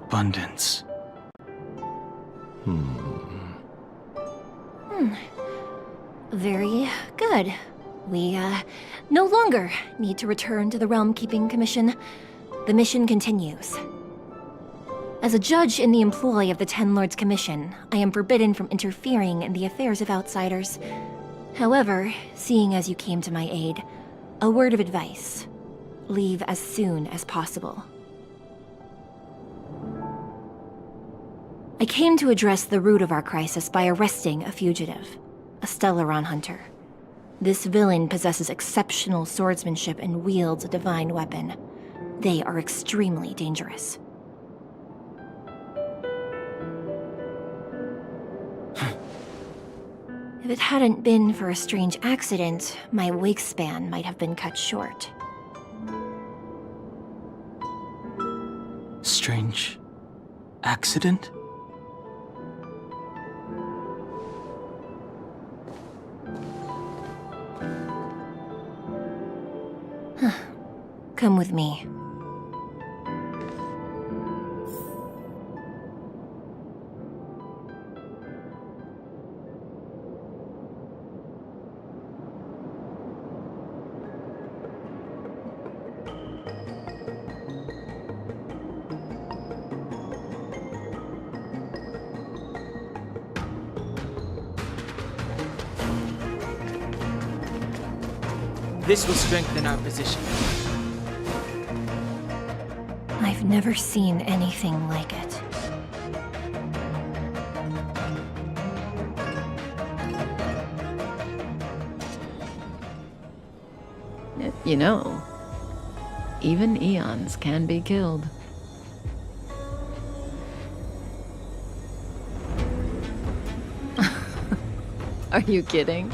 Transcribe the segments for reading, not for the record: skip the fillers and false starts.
abundance. Very good. We, no longer need to return to the Realm Keeping Commission. The mission continues. As a judge in the employ of the Ten Lords Commission, I am forbidden from interfering in the affairs of outsiders. However, seeing as you came to my aid, a word of advice. Leave as soon as possible. I came to address the root of our crisis by arresting a fugitive, a Stellaron hunter. This villain possesses exceptional swordsmanship and wields a divine weapon. They are extremely dangerous. If it hadn't been for a strange accident, my wakespan might have been cut short. Strange accident? Come with me. This will strengthen our position. I've never seen anything like it. You know, even eons can be killed. Are you kidding?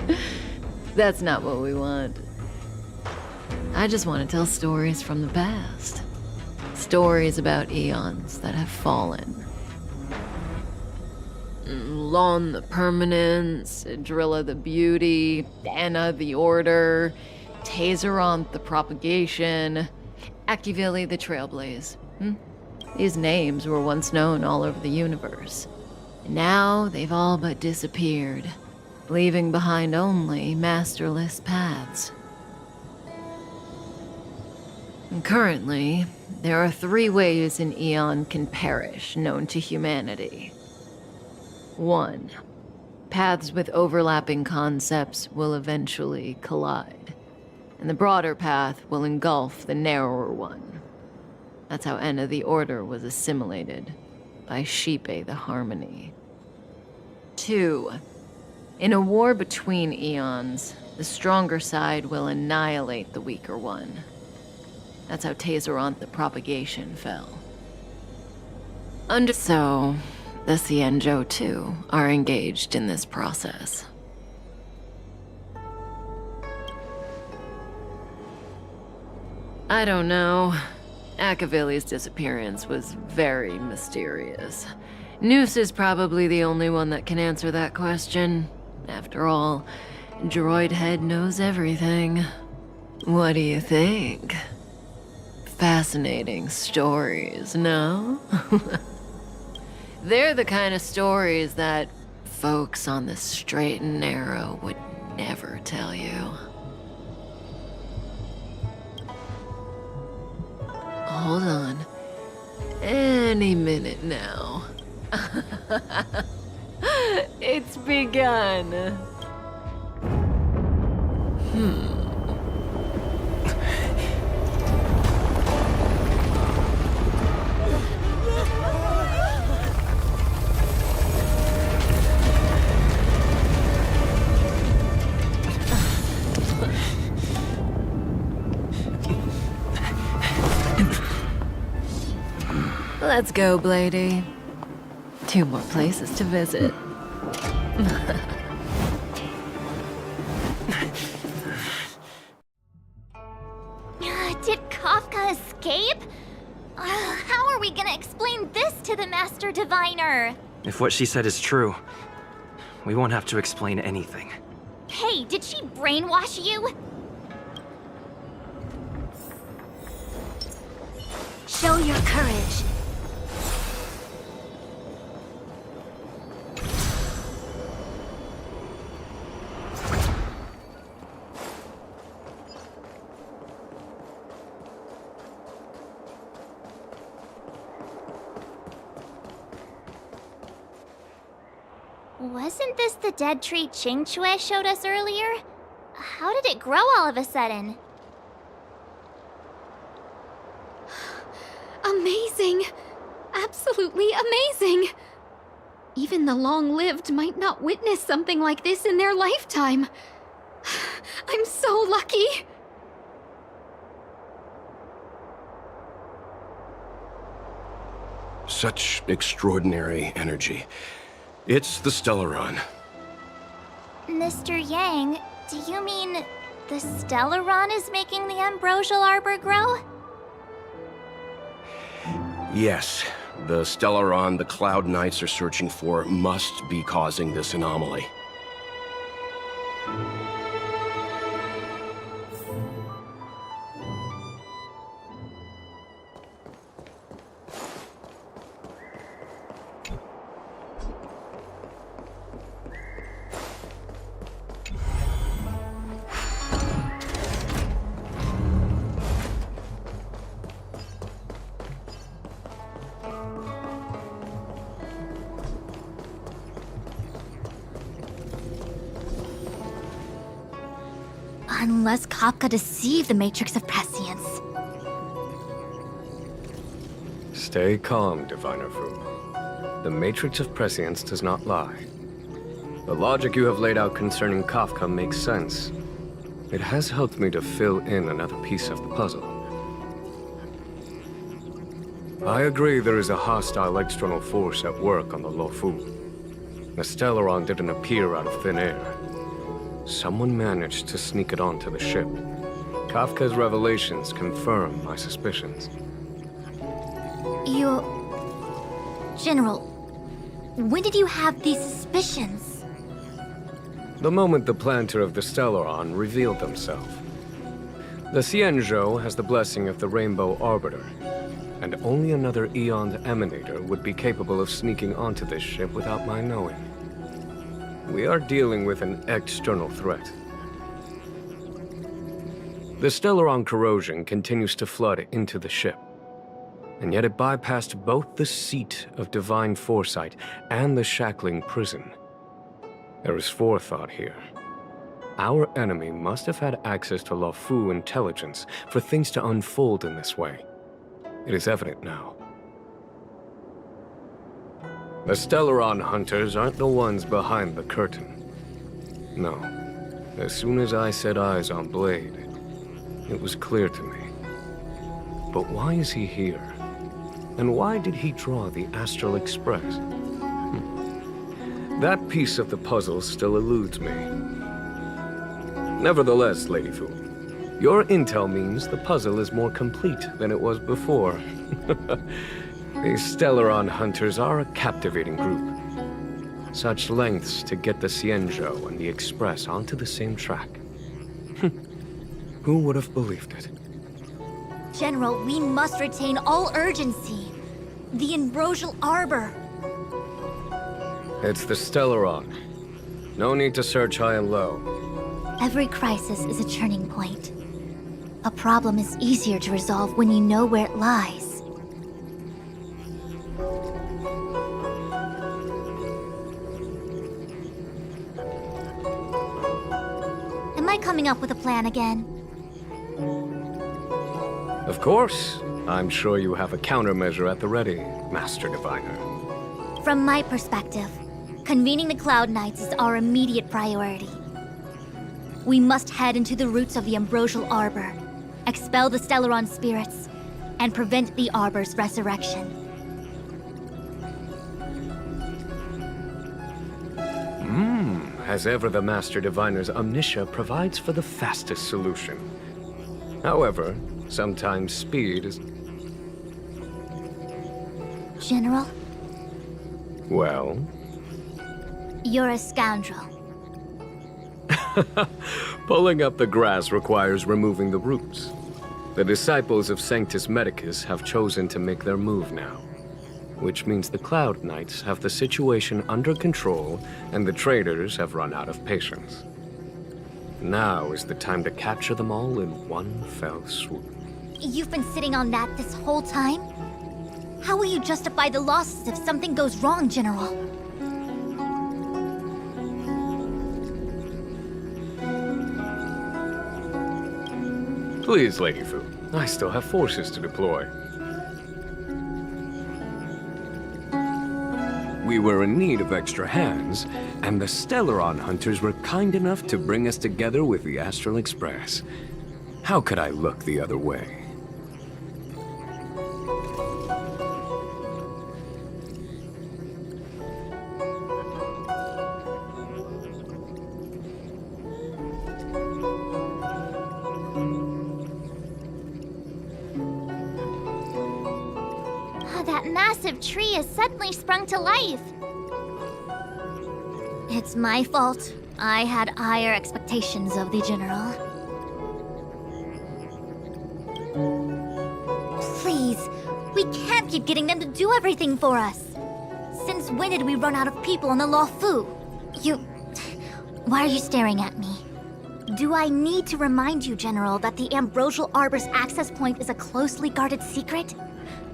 That's not what we want. I just want to tell stories from the past. Stories about eons that have fallen. Lon the Permanence, Drilla the Beauty, Anna the Order, Tazeronth the Propagation, Akivili the Trailblaze. These names were once known all over the universe. And now they've all but disappeared, leaving behind only masterless paths. And currently, there are 3 ways an eon can perish known to humanity. 1. Paths with overlapping concepts will eventually collide, and the broader path will engulf the narrower one. That's how Enna the Order was assimilated by Sheepe the Harmony. 2. In a war between eons, the stronger side will annihilate the weaker one. That's how Tazeronth the Propagation fell. So, the Xianzhou too are engaged in this process. I don't know. Akavili's disappearance was very mysterious. Noose is probably the only one that can answer that question. After all, Droid Head knows everything. What do you think? Fascinating stories, no? They're the kind of stories that folks on the straight and narrow would never tell you. Hold on. Any minute now. It's begun. Let's go, Blady. 2 more places to visit. Did Kafka escape? How are we gonna explain this to the Master Diviner? If what she said is true, we won't have to explain anything. Hey, did she brainwash you? Show your courage. Wasn't this the dead tree Qingque showed us earlier? How did it grow all of a sudden? Amazing! Absolutely amazing! Even the long-lived might not witness something like this in their lifetime. I'm so lucky! Such extraordinary energy. It's the Stellaron. Mr. Yang, do you mean the Stellaron is making the ambrosial arbor grow? Yes, the Stellaron the Cloud Knights are searching for must be causing this anomaly. Unless Kafka deceived the Matrix of Prescience. Stay calm, Diviner Fu. The Matrix of Prescience does not lie. The logic you have laid out concerning Kafka makes sense. It has helped me to fill in another piece of the puzzle. I agree there is a hostile external force at work on the Luofu. The Stellaron didn't appear out of thin air. Someone managed to sneak it onto the ship. Kafka's revelations confirm my suspicions. General, when did you have these suspicions? The moment the planter of the Stellaron revealed himself. The Xianzhou has the blessing of the Rainbow Arbiter, and only another Eon's Emanator would be capable of sneaking onto this ship without my knowing. We are dealing with an external threat. The Stellaron corrosion continues to flood into the ship, and yet it bypassed both the seat of divine foresight and the shackling prison. There is forethought here. Our enemy must have had access to Luofu intelligence for things to unfold in this way. It is evident now. The Stellaron hunters aren't the ones behind the curtain. No. As soon as I set eyes on Blade, it was clear to me. But why is he here? And why did he draw the Astral Express? That piece of the puzzle still eludes me. Nevertheless, Lady Fu, your intel means the puzzle is more complete than it was before. These Stellaron hunters are a captivating group. Such lengths to get the Xianzhou and the Express onto the same track. Who would have believed it? General, we must retain all urgency. The ambrosial arbor. It's the Stellaron. No need to search high and low. Every crisis is a turning point. A problem is easier to resolve when you know where it lies. Am I coming up with a plan again? Of course. I'm sure you have a countermeasure at the ready, Master Diviner. From my perspective, convening the Cloud Knights is our immediate priority. We must head into the roots of the Ambrosial Arbor, expel the Stellaron spirits, and prevent the Arbor's resurrection. As ever, the Master Diviner's omniscia provides for the fastest solution. However, sometimes speed is... General, Well? you're a scoundrel. Pulling up the grass requires removing the roots. The disciples of Sanctus Medicus have chosen to make their move now, which means the Cloud Knights have the situation under control and the traitors have run out of patience. Now is the time to capture them all in one fell swoop. You've been sitting on that this whole time? How will you justify the losses if something goes wrong, General? Please, Lady Fu. I still have forces to deploy. We were in need of extra hands, and the Stellaron hunters were kind enough to bring us together with the Astral Express. How could I look the other way? That massive tree has suddenly sprung to life. It's my fault. I had higher expectations of the General. Please, we can't keep getting them to do everything for us. Since when did we run out of people on the Luofu? Why are you staring at me? Do I need to remind you, General, that the Ambrosial Arbor's access point is a closely guarded secret?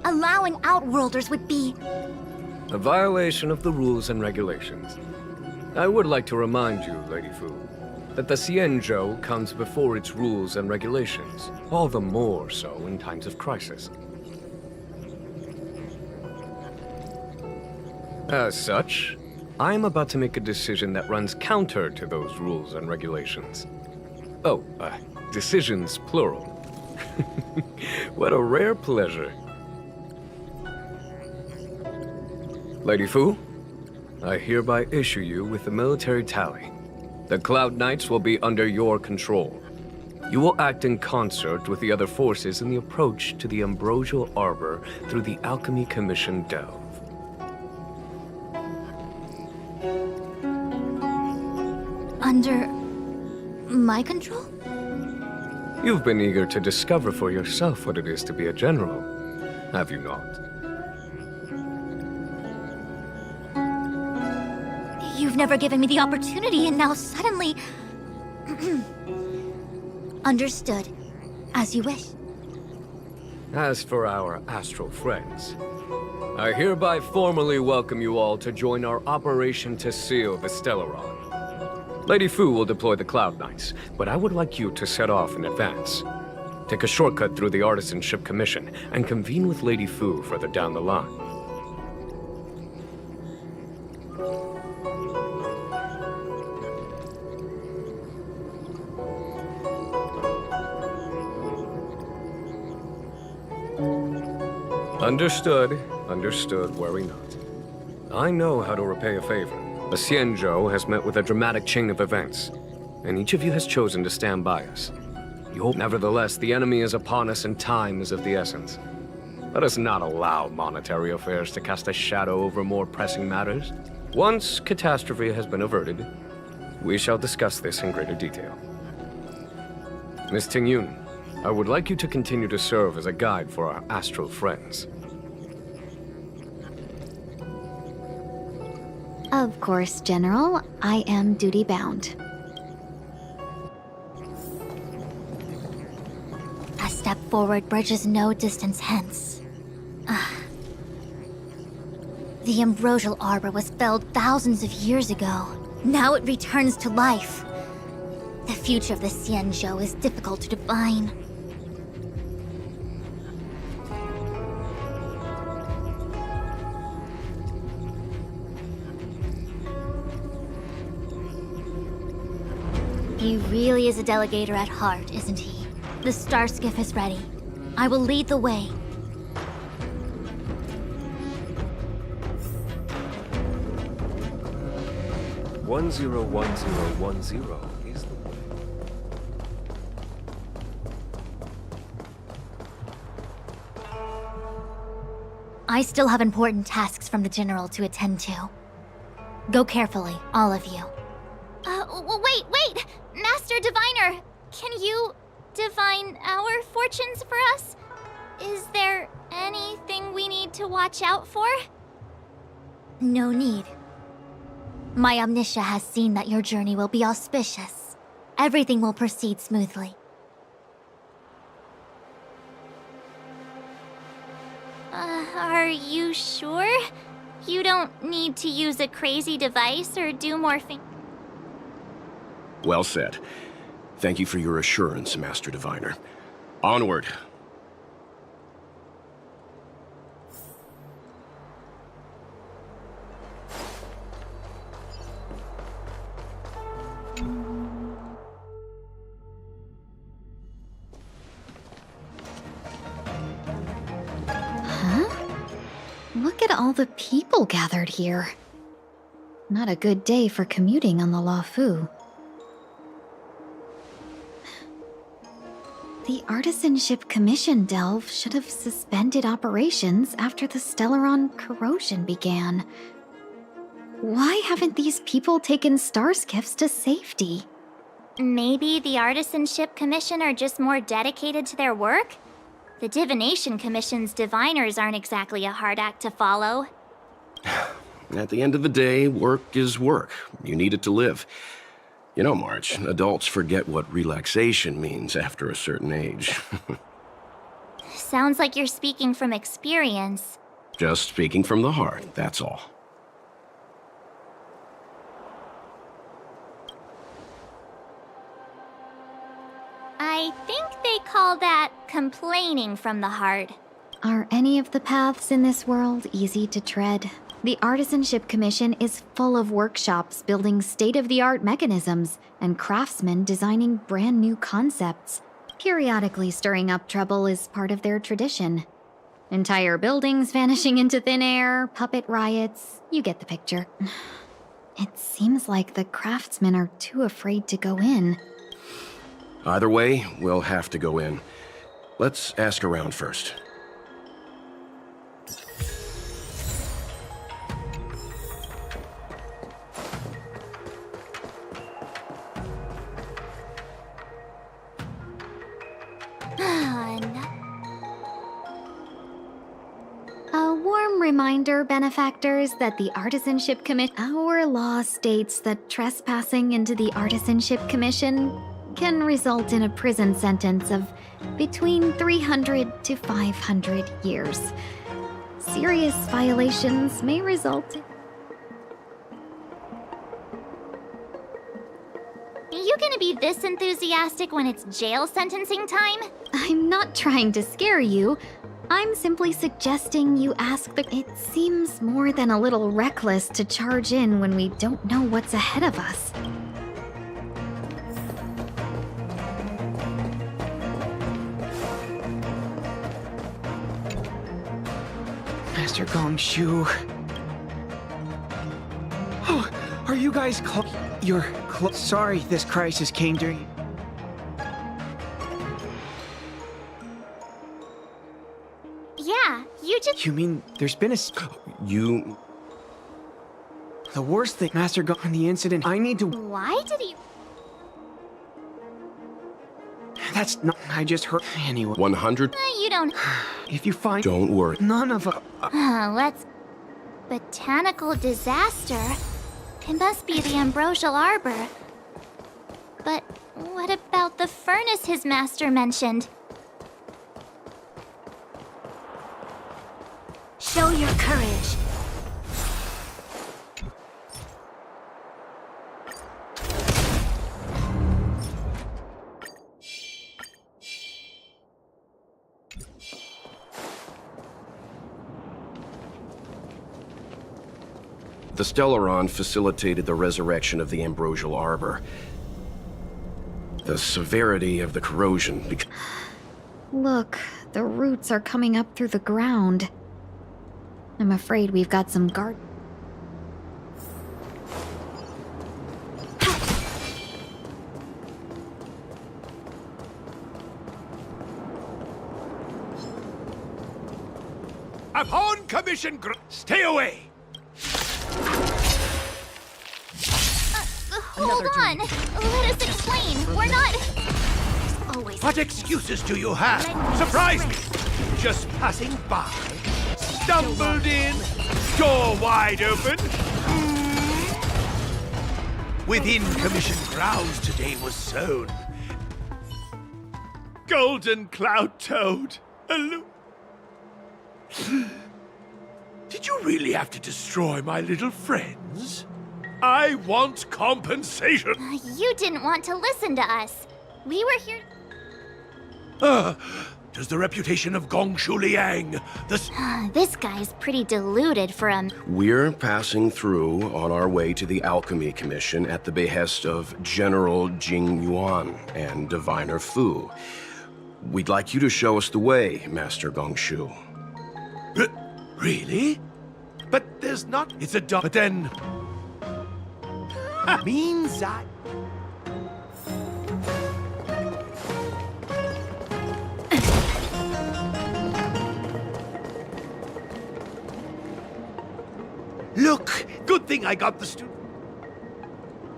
Allowing Outworlders would be... A violation of the rules and regulations. I would like to remind you, Lady Fu, that the Xianzhou comes before its rules and regulations, all the more so in times of crisis. As such, I am about to make a decision that runs counter to those rules and regulations. Oh, decisions plural. What a rare pleasure. Lady Fu, I hereby issue you with the military tally. The Cloud Knights will be under your control. You will act in concert with the other forces in the approach to the Ambrosial Arbor through the Alchemy Commission Delve. Under... my control? You've been eager to discover for yourself what it is to be a general, have you not? You've never given me the opportunity, and now suddenly... Understood. As you wish. As for our astral friends, I hereby formally welcome you all to join our operation to seal the Stellaron. Lady Fu will deploy the Cloud Knights, but I would like you to set off in advance. Take a shortcut through the Artisanship Commission and convene with Lady Fu further down the line. Understood, worry not. I know how to repay a favor. The Xianzhou has met with a dramatic chain of events, and each of you has chosen to stand by us. Nevertheless, the enemy is upon us and time is of the essence. Let us not allow monetary affairs to cast a shadow over more pressing matters. Once catastrophe has been averted, we shall discuss this in greater detail. Miss Tingyun, I would like you to continue to serve as a guide for our astral friends. Of course, General. I am duty-bound. A step forward bridges no distance hence. The Ambrosial Arbor was felled thousands of years ago. Now it returns to life. The future of the Xianzhou is difficult to define. He really is a delegator at heart, isn't he? The star skiff is ready. I will lead the way. One zero is the one. I still have important tasks from the General to attend to. Go carefully, all of you. Wait! Master Diviner! Can you divine our fortunes for us? Is there anything we need to watch out for? No need. My Omniscia has seen that your journey will be auspicious. Everything will proceed smoothly. Are you sure? You don't need to use a crazy device or do more things. Well said. Thank you for your assurance, Master Diviner. Onward. Look at all the people gathered here. Not a good day for commuting on the Luofu. The Artisanship Commission delve should have suspended operations after the Stellaron corrosion began. Why haven't these people taken star skiffs to safety? Maybe the Artisanship Commission are just more dedicated to their work? The Divination Commission's diviners aren't exactly a hard act to follow. At the end of the day, work is work. You need it to live. You know, March, adults forget what relaxation means after a certain age. Sounds like you're speaking from experience. Just speaking from the heart, that's all. I think they call that complaining from the heart. Are any of the paths in this world easy to tread? The Artisanship Commission is full of workshops building state-of-the-art mechanisms and craftsmen designing brand new concepts. Periodically stirring up trouble is part of their tradition. Entire buildings vanishing into thin air, puppet riots, you get the picture. It seems like the craftsmen are too afraid to go in. Either way, we'll have to go in. Let's ask around first. A warm reminder, benefactors, that the Artisanship Commission... Our law states that trespassing into the Artisanship Commission can result in a prison sentence of between 300 to 500 years. Serious violations may result in... You gonna be this enthusiastic when it's jail sentencing time? I'm not trying to scare you. I'm simply suggesting you ask the... It seems more than a little reckless to charge in when we don't know what's ahead of us. Master Gongshu. Oh, are you guys You're sorry this crisis came during... Yeah, you just... You mean there's been You... The worst thing, Master Gon, the incident, I need to... Why did he... That's not... I just heard... Anyway. 100... You don't... If you find... Don't worry. None of... Let's... Botanical disaster? It must be the Ambrosial Arbor. But what about the furnace his master mentioned? Show your courage. The Stellaron facilitated the resurrection of the Ambrosial Arbor. The severity of the corrosion... Look, the roots are coming up through the ground. I'm afraid we've got some guard... Upon commission, stay away! Hold on! Let us explain! We're not... Always... What excuses do you have? Surprise me! Just passing by? Stumbled in? Door wide open? Within commission grounds today was sown golden cloud toad. Did you really have to destroy my little friends? I want compensation. You didn't want to listen to us. We were here... Does the reputation of Gongshu Liang, This guy's pretty deluded for a... We're passing through on our way to the Alchemy Commission at the behest of General Jing Yuan and Diviner Fu. We'd like you to show us the way, Master Gongshu. Really? But there's not... It's a dog. But then... means I... Look! Good thing I got the student.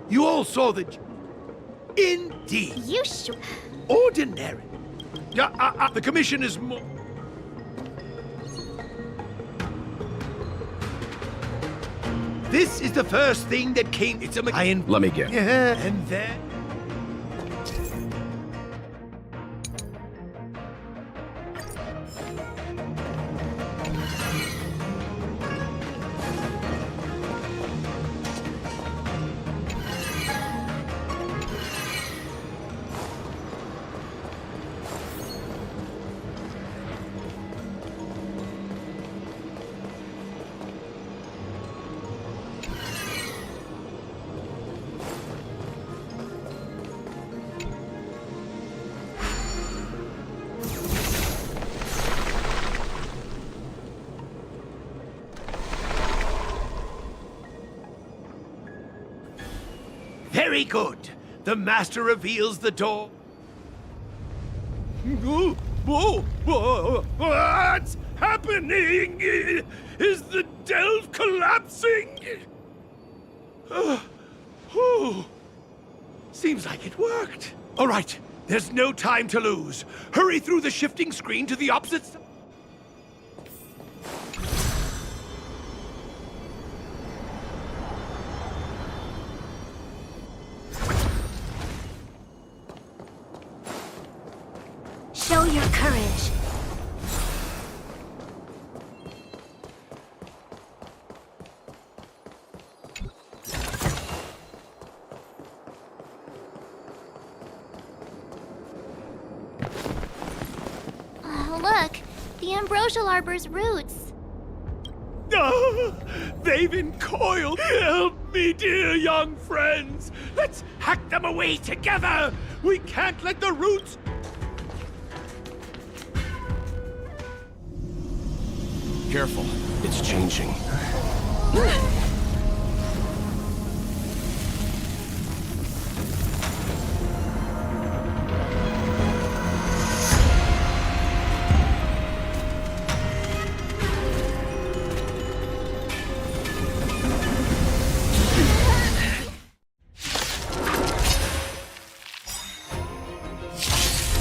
You all saw the... Indeed. You sure? Ordinary. The commission is more... This is the first thing that came... It's a... Let me get. Yeah, and then... Very good. The master reveals the door. What's happening? Is the delve collapsing? Seems like it worked. All right, there's no time to lose. Hurry through the shifting screen to the opposite side. Show your courage. Look, the ambrosial arbor's roots. They've encoiled. Help me, dear young friends. Let's hack them away together. We can't let the roots... Careful, it's changing.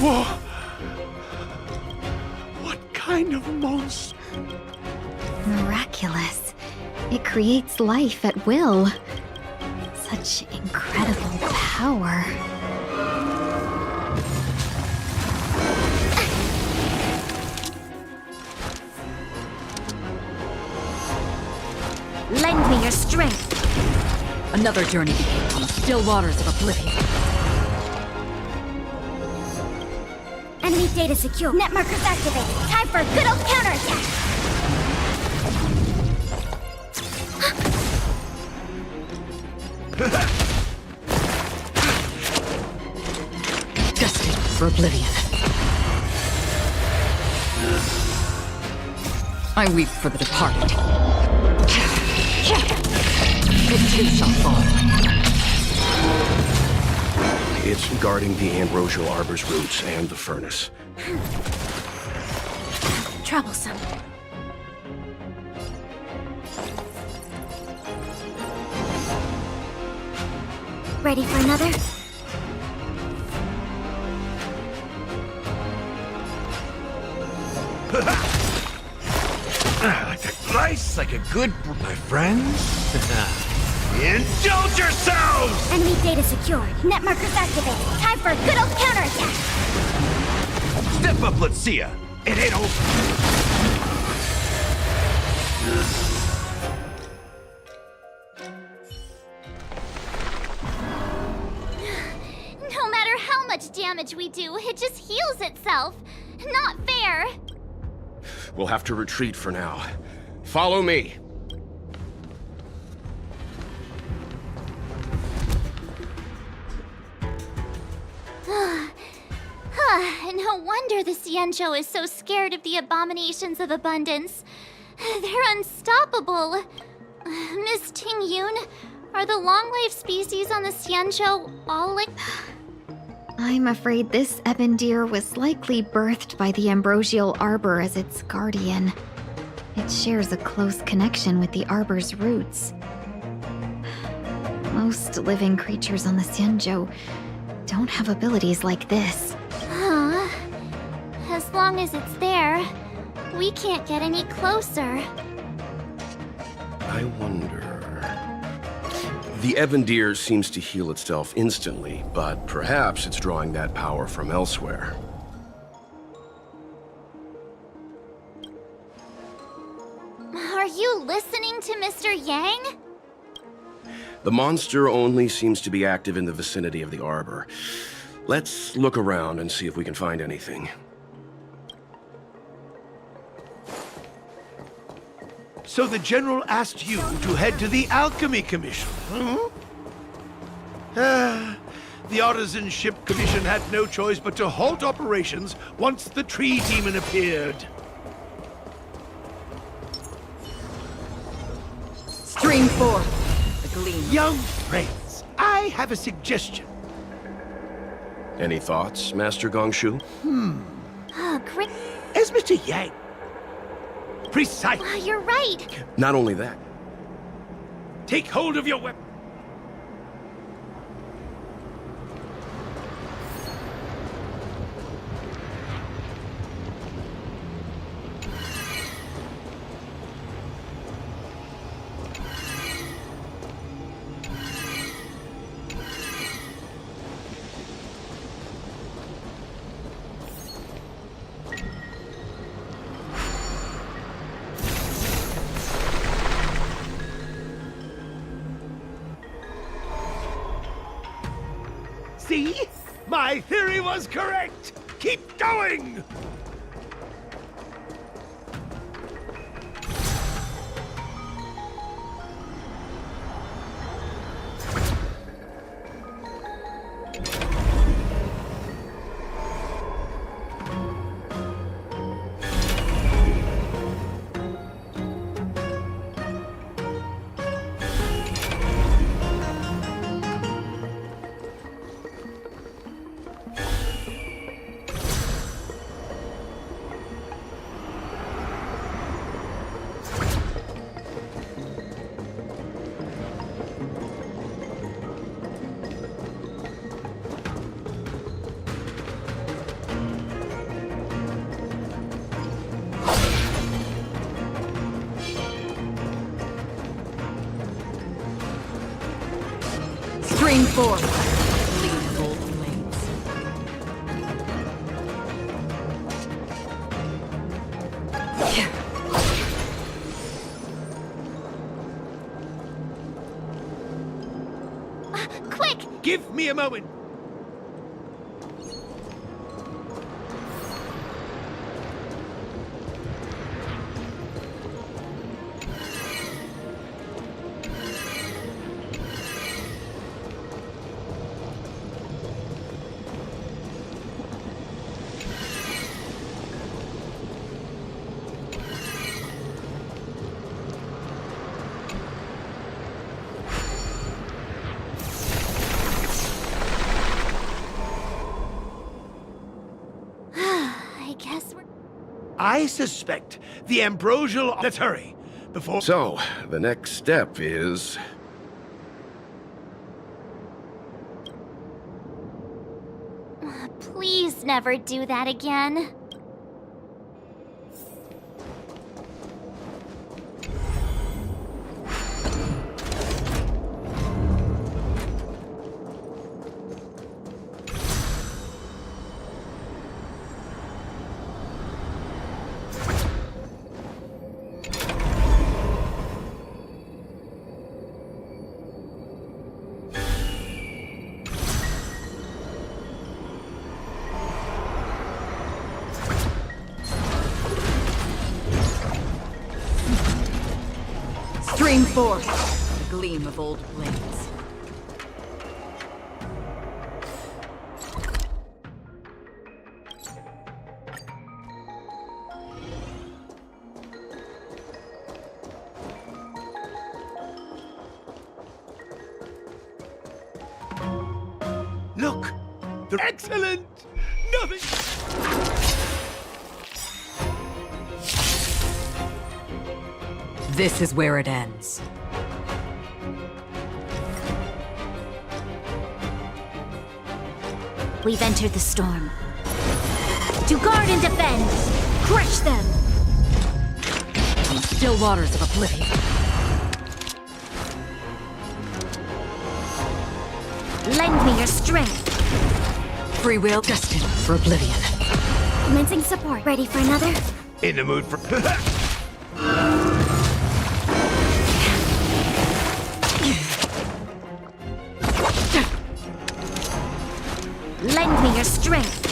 Whoa! What kind of monster? Miraculous. It creates life at will. Such incredible power. Lend me your strength. Another journey begins on the still waters of oblivion. Enemy data secure. Net markers activated. Time for a good old counterattack. Destined for oblivion. I weep for the departed. It too shall fall. It's guarding the ambrosial arbor's roots and the furnace. Troublesome. Ready for another? Like a slice, like a good... My friends? Indulge yourselves! Enemy data secured. Net markers activated. Time for a good old counterattack. Step up, let's see ya. It ain't over. No matter how much much damage we do, it just heals itself. Not fair. We'll have to retreat for now. Follow me. No wonder the Xianzhou is so scared of the abominations of abundance. They're unstoppable. Miss Tingyun, are the long-life species on the Xianzhou all like... I'm afraid this ebon deer was likely birthed by the ambrosial arbor as its guardian. It shares a close connection with the arbor's roots. Most living creatures on the Xianzhou don't have abilities like this. Huh. As long as it's there, we can't get any closer. I wonder... The ebon deer seems to heal itself instantly, but perhaps it's drawing that power from elsewhere. Are you listening to Mr. Yang? The monster only seems to be active in the vicinity of the arbor. Let's look around and see if we can find anything. So the General asked you to head to the Alchemy Commission, the Artisan Ship Commission had no choice but to halt operations once the Tree Demon appeared. Stream 4. The Gleam. Young friends, I have a suggestion. Any thoughts, Master Gongshu? Great. As Mr. Yang. Precise. You're right. Not only that, Take hold of your weapon. See? My theory was correct! Keep going! Stream 4. Lead gold blades. Quick! Give me a moment. I guess we're... I suspect the ambrosial... Let's hurry, before... So, the next step is... Please never do that again. Scream forth the gleam of old blades. Look! They're excellent! Nothing! This is where it ends. We've entered the storm. To guard and defend! Crush them! From the still waters of oblivion. Lend me your strength! Free will destined for oblivion. Commencing support. Ready for another? In the mood for... Lend me your strength!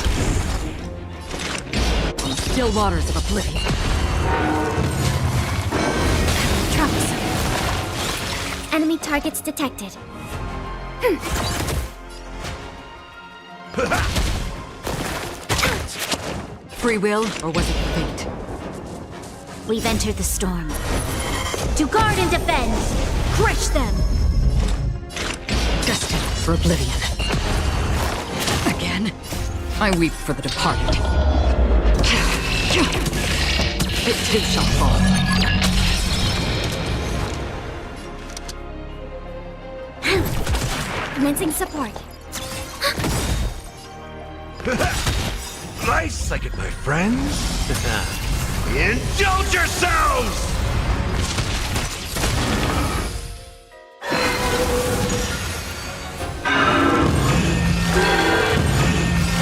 From the still waters of oblivion. Troublesome. Enemy targets detected. Free will, or was it fate? We've entered the storm. To guard and defend! Crush them! Destined for oblivion. Again, I weep for the departed. It too shall fall. Commencing support. Nice like it, my friends. Indulge yourselves!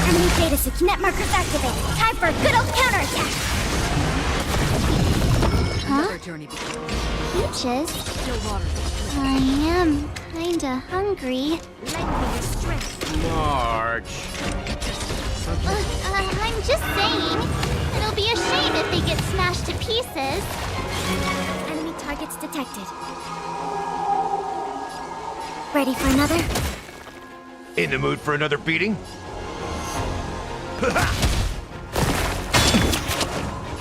Enemy data net markers activated. Time for a good old counterattack! Another journey begins. Peaches? Still waters. I am kinda hungry. Lend me your strength. March. I'm just saying. It'll be a shame if they get smashed to pieces. Enemy targets detected. Ready for another? In the mood for another beating?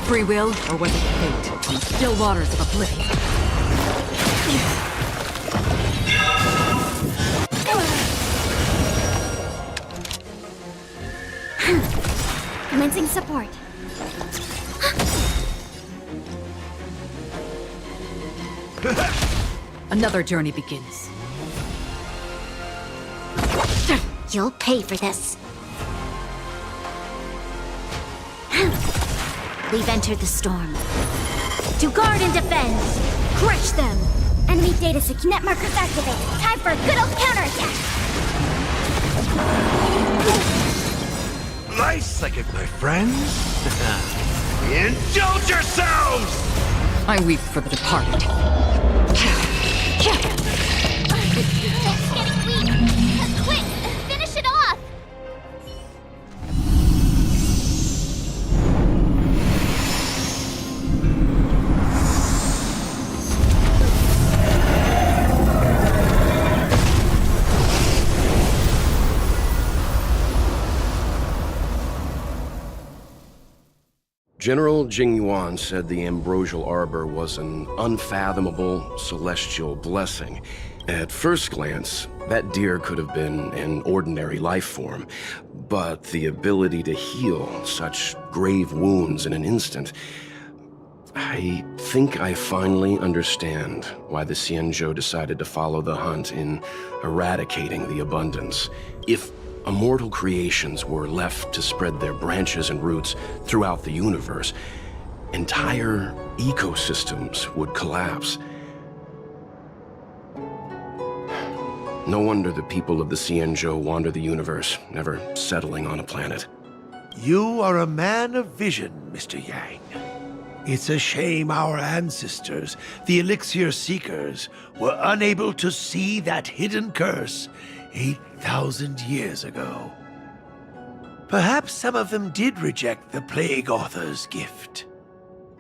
Free will, or was it fate? From the still waters of oblivion. Commencing support. Another journey begins. You'll pay for this. We've entered the storm. To guard and defend! Crush them! Enemy data net markers activated. Time for a good old counterattack! Nice like it, my friends. Indulge yourselves! I weep for the departed. It's getting weak! Quick! Finish it off! General Jingyuan said the ambrosial arbor was an unfathomable celestial blessing. At first glance, that deer could have been an ordinary life form, but the ability to heal such grave wounds in an instant... I think I finally understand why the Xianzhou decided to follow the hunt in eradicating the abundance. If immortal creations were left to spread their branches and roots throughout the universe, entire ecosystems would collapse. No wonder the people of the Xianzhou wander the universe, never settling on a planet. You are a man of vision, Mr. Yang. It's a shame our ancestors, the Elixir Seekers, were unable to see that hidden curse 8,000 years ago. Perhaps some of them did reject the Plague Author's gift.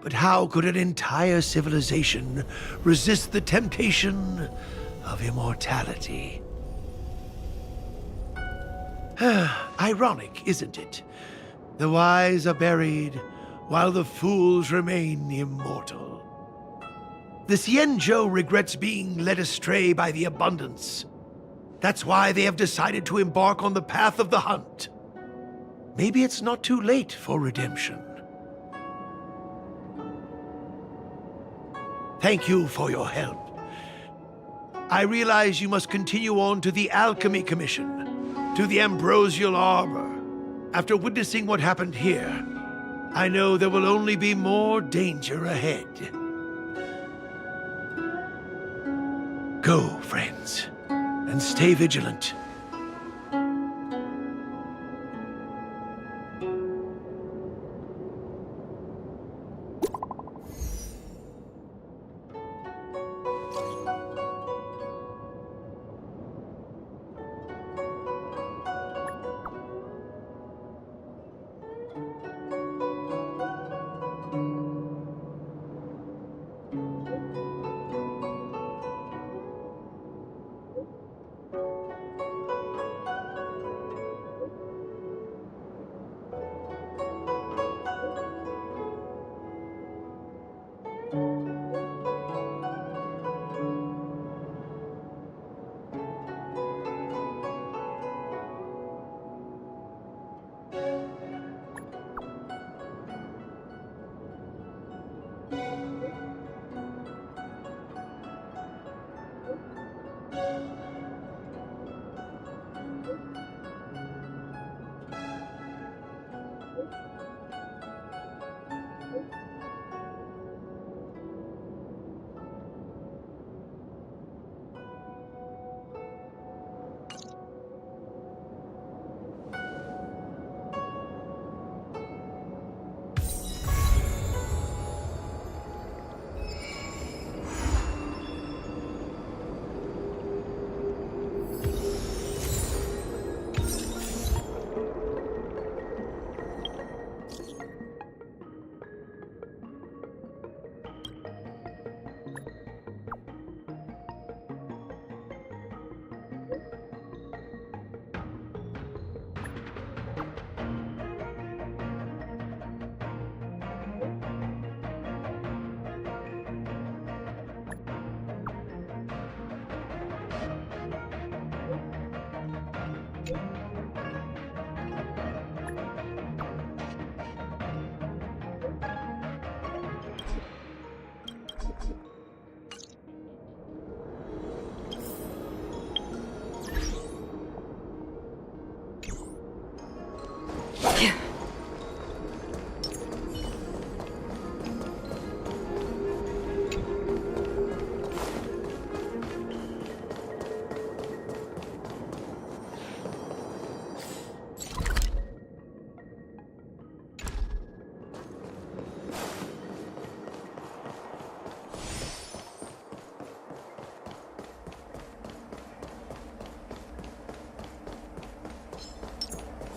But how could an entire civilization resist the temptation of immortality? Ironic, isn't it? The wise are buried, while the fools remain immortal. The Xianzhou regrets being led astray by the abundance. That's why they have decided to embark on the path of the hunt. Maybe it's not too late for redemption. Thank you for your help. I realize you must continue on to the Alchemy Commission, to the Ambrosial Arbor. After witnessing what happened here, I know there will only be more danger ahead. Go, friends, and stay vigilant.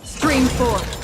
Stream 4.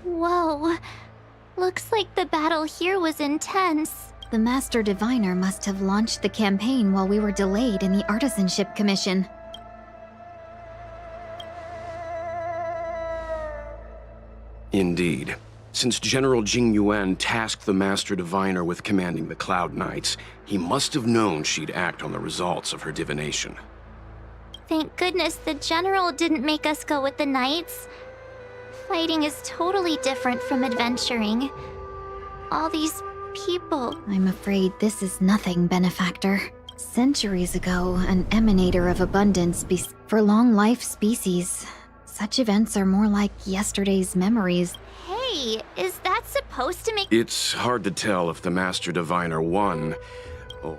Whoa. Looks like the battle here was intense. The Master Diviner must have launched the campaign while we were delayed in the Artisanship Commission. Indeed. Since General Jing Yuan tasked the Master Diviner with commanding the Cloud Knights, he must have known she'd act on the results of her divination. Thank goodness the General didn't make us go with the Knights. Fighting is totally different from adventuring. All these people... I'm afraid this is nothing, Benefactor. Centuries ago, an emanator of abundance for long-life species. Such events are more like yesterday's memories. Hey, is that supposed to make... It's hard to tell if the Master Diviner won. Oh.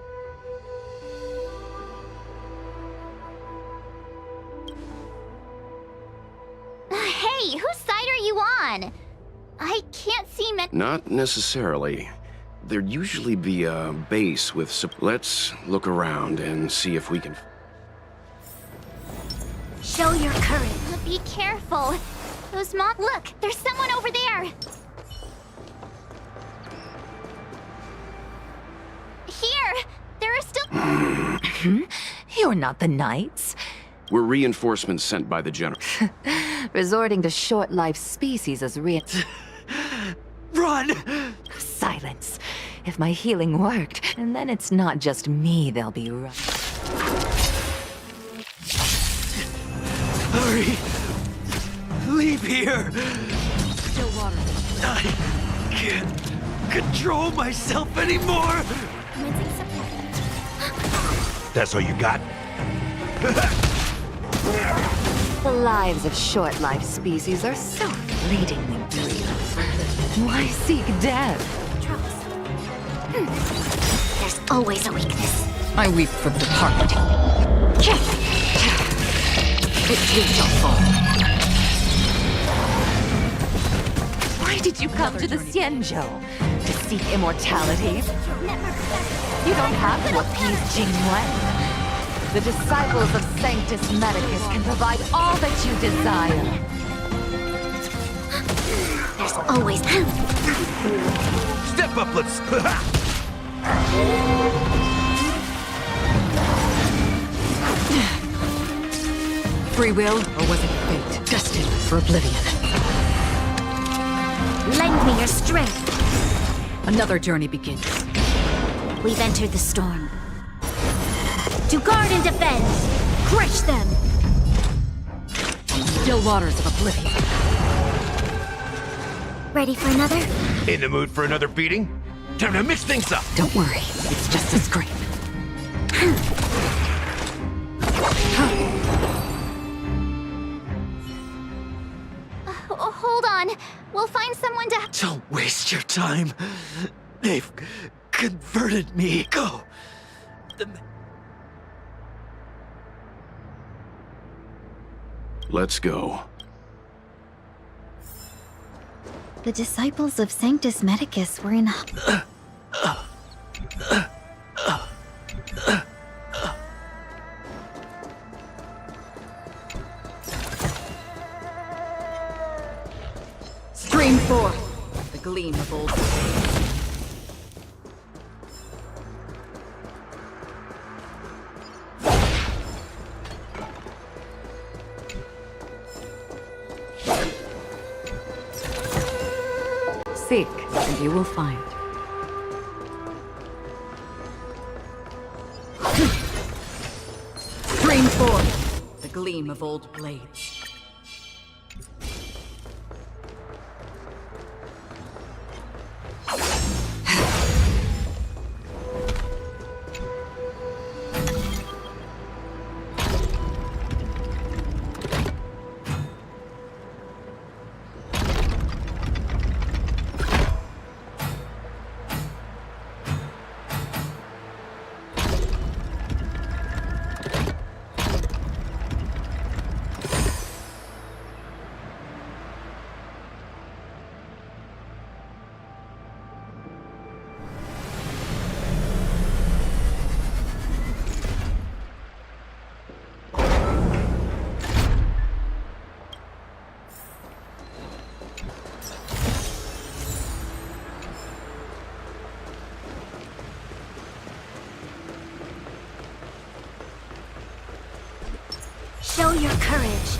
Hey, whose side are you on? I can't see Not necessarily. There'd usually be a base with Let's look around and see if we can... Show your courage. Be careful. Those Look, there's someone over there. Here, there are still... You're not the Knights. We're reinforcements sent by the General. Resorting to short-life species as Run! Silence. If my healing worked, and then it's not just me they'll be running. Hurry! Leave here! Still water. I can't control myself anymore! That's all you got? The lives of short-life species are so fleetingly brief. Why seek death? There's always a weakness. I weep for the departed. It too shall fall. Why did you come to the Xianzhou? To seek immortality? You don't have to appease Jingwen. The disciples of Sanctus Medicus can provide all that you desire. There's always... Step up, let's... Free will, or was it fate? Destined for oblivion. Lend me your strength. Another journey begins. We've entered the storm. To guard and defend! Crush them! Still waters of oblivion. Ready for another? In the mood for another beating? Time to mix things up! Don't worry, it's just a scrape. Hold on. We'll find someone to... Don't waste your time. They've converted me. Go. Let's go. The disciples of Sanctus Medicus were in... Stream forth, the gleam of old... Seek, and you will find. Stream forth, the gleam of old blades. Show your courage.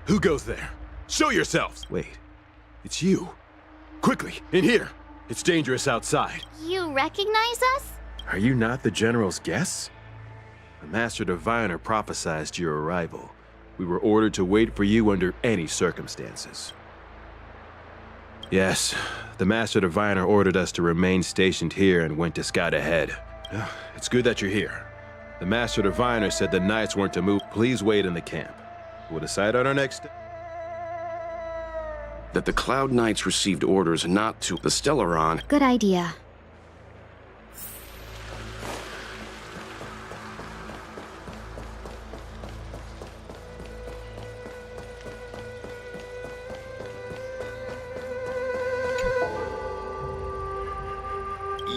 Who goes there? Show yourselves! Wait, it's you. Quickly, in here. It's dangerous outside. You recognize us? Are you not the General's guests? The Master Diviner prophesized your arrival. We were ordered to wait for you under any circumstances. Yes, the Master Diviner ordered us to remain stationed here and went to scout ahead. It's good that you're here. The Master Diviner said the Knights weren't to move. Please wait in the camp. We'll decide on our next step. That the Cloud Knights received orders not to the Stellaron. Good idea.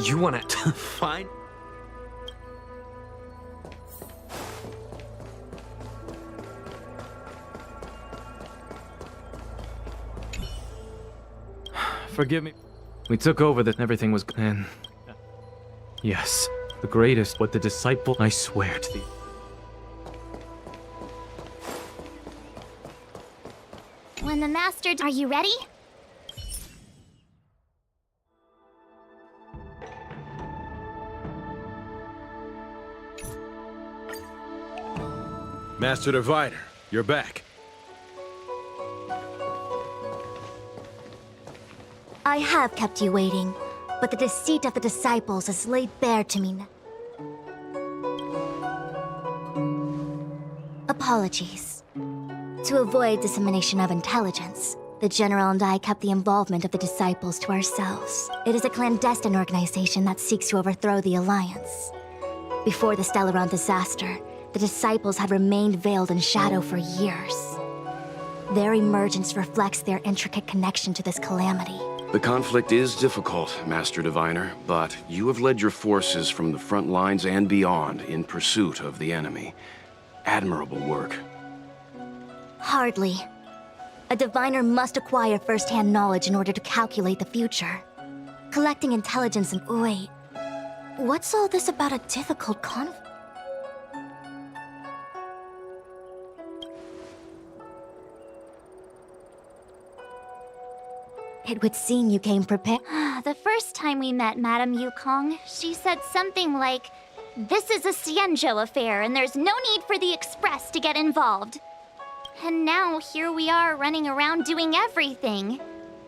You want to find? Forgive me. We took over that everything was and yes, the greatest, what the disciple, I swear to thee. When the master... Are you ready? Master Diviner, you're back. I have kept you waiting, but the deceit of the disciples is laid bare to me. Apologies. To avoid dissemination of intelligence, the General and I kept the involvement of the disciples to ourselves. It is a clandestine organization that seeks to overthrow the Alliance. Before the Stellaron disaster, the disciples had remained veiled in shadow for years. Their emergence reflects their intricate connection to this calamity. The conflict is difficult, Master Diviner, but you have led your forces from the front lines and beyond in pursuit of the enemy. Admirable work. Hardly. A diviner must acquire first-hand knowledge in order to calculate the future. Collecting intelligence and... Wait. What's all this about a difficult conflict? It would seem you came prepared. The first time we met Madame Yukong, she said something like, "This is a Xianzhou affair, and there's no need for the Express to get involved." And now here we are running around doing everything.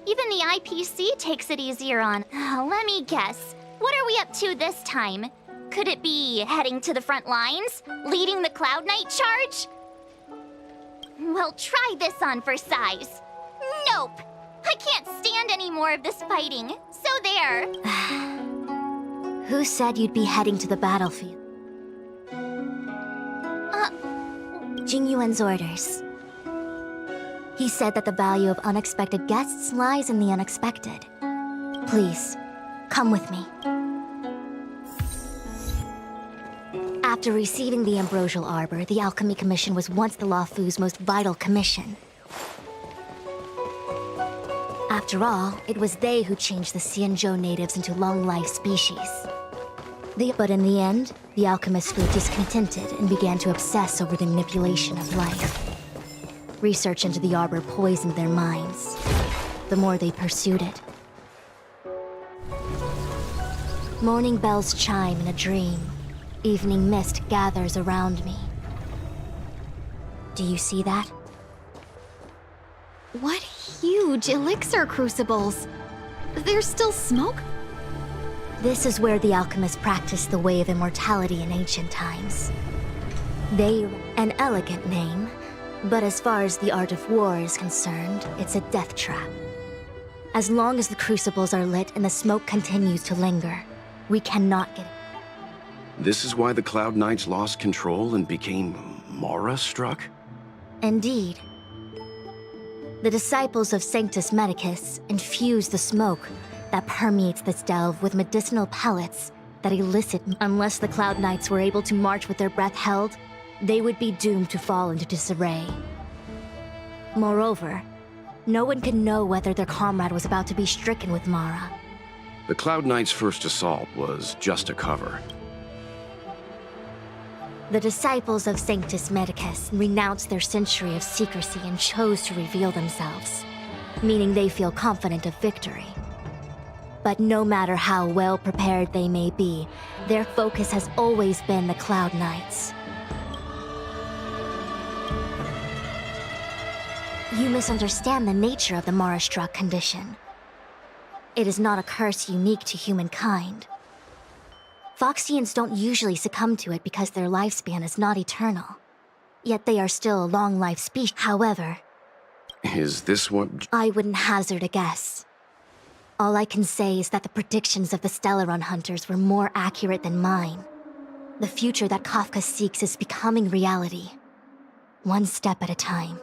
Even the IPC takes it easier on. Let me guess. What are we up to this time? Could it be heading to the front lines? Leading the Cloud Knight charge? Well, try this on for size. Nope! I can't stand any more of this fighting. So there. Who said you'd be heading to the battlefield? Jing Yuan's orders. He said that the value of unexpected guests lies in the unexpected. Please, come with me. After receiving the Ambrosial Arbor, the Alchemy Commission was once the Luofu's most vital commission. After all, it was they who changed the Xianzhou natives into long-life species. But in the end, the alchemists grew discontented and began to obsess over the manipulation of life. Research into the Arbor poisoned their minds. The more they pursued it. Morning bells chime in a dream. Evening mist gathers around me. Do you see that? What huge elixir crucibles! There's still smoke? This is where the alchemists practiced the way of immortality in ancient times. An elegant name, but as far as the art of war is concerned, it's a death trap. As long as the crucibles are lit and the smoke continues to linger, we cannot get... This is why the Cloud Knights lost control and became Mara-struck? Indeed. The disciples of Sanctus Medicus infuse the smoke that permeates this delve with medicinal pellets that elicit. Unless the Cloud Knights were able to march with their breath held, they would be doomed to fall into disarray. Moreover, no one could know whether their comrade was about to be stricken with Mara. The Cloud Knights' first assault was just a cover. The disciples of Sanctus Medicus renounced their century of secrecy and chose to reveal themselves, meaning they feel confident of victory. But no matter how well prepared they may be, their focus has always been the Cloud Knights. You misunderstand the nature of the Mara-struck condition. It is not a curse unique to humankind. Foxians don't usually succumb to it because their lifespan is not eternal. Yet they are still a long-life species. However, Is this what... I wouldn't hazard a guess. All I can say is that the predictions of the Stellaron hunters were more accurate than mine. The future that Kafka seeks is becoming reality, one step at a time.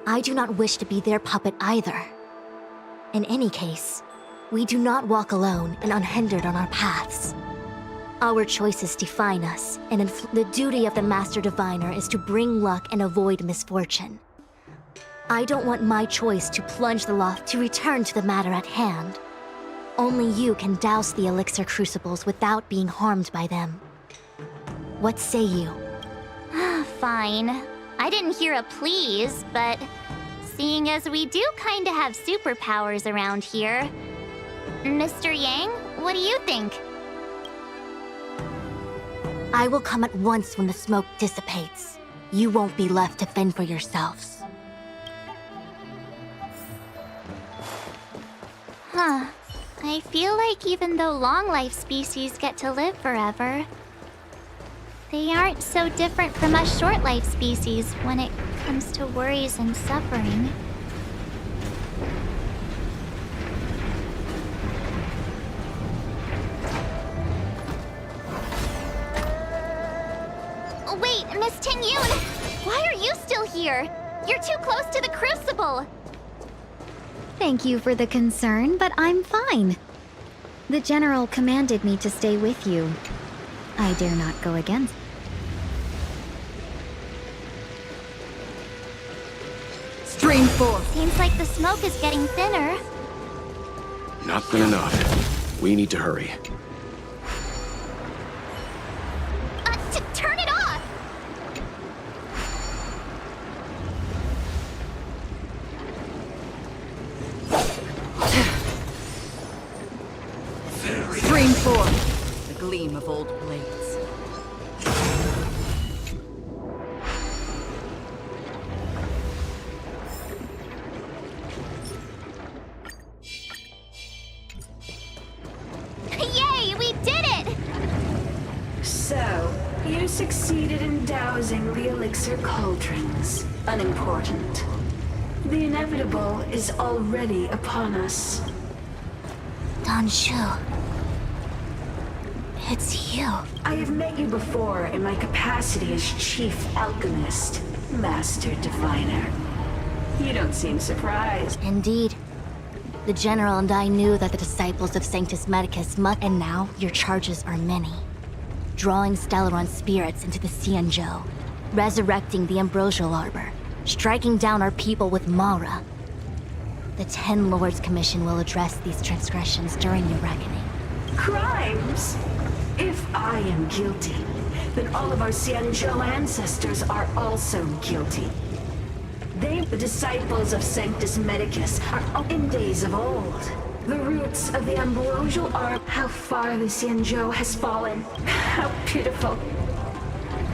I do not wish to be their puppet either. In any case, we do not walk alone and unhindered on our paths. Our choices define us, and the duty of the Master Diviner is to bring luck and avoid misfortune. I don't want my choice to plunge the loft to return to the matter at hand. Only you can douse the elixir crucibles without being harmed by them. What say you? Fine. I didn't hear a please, but seeing as we do kinda have superpowers around here, Mr. Yang, what do you think? I will come at once when the smoke dissipates. You won't be left to fend for yourselves. Huh. I feel like even though long-life species get to live forever, they aren't so different from us short-life species when it comes to worries and suffering. Wait, Miss Ting-Yun! Why are you still here? You're too close to the Crucible! Thank you for the concern, but I'm fine. The General commanded me to stay with you. I dare not go against. Stream 4. Seems like the smoke is getting thinner. Not thin enough. We need to hurry. Turn it off! Stream 4. The gleam of old blades. Yay, we did it! So, you succeeded in dousing the elixir cauldrons. Unimportant. The inevitable is already upon us. Dan Shu. It's you. I have met you before in my capacity as Chief Alchemist, Master Diviner. You don't seem surprised. Indeed. The General and I knew that the disciples of Sanctus Medicus must, and now your charges are many. Drawing Stellaron spirits into the Xianzhou, resurrecting the Ambrosial Arbor, striking down our people with Mara. The Ten Lords Commission will address these transgressions during your reckoning. Crimes? If I am guilty, then all of our Xianzhou ancestors are also guilty. They, the disciples of Sanctus Medicus, are in days of old. The roots of the Ambrosial Arbor. How far the Xianzhou has fallen. How pitiful.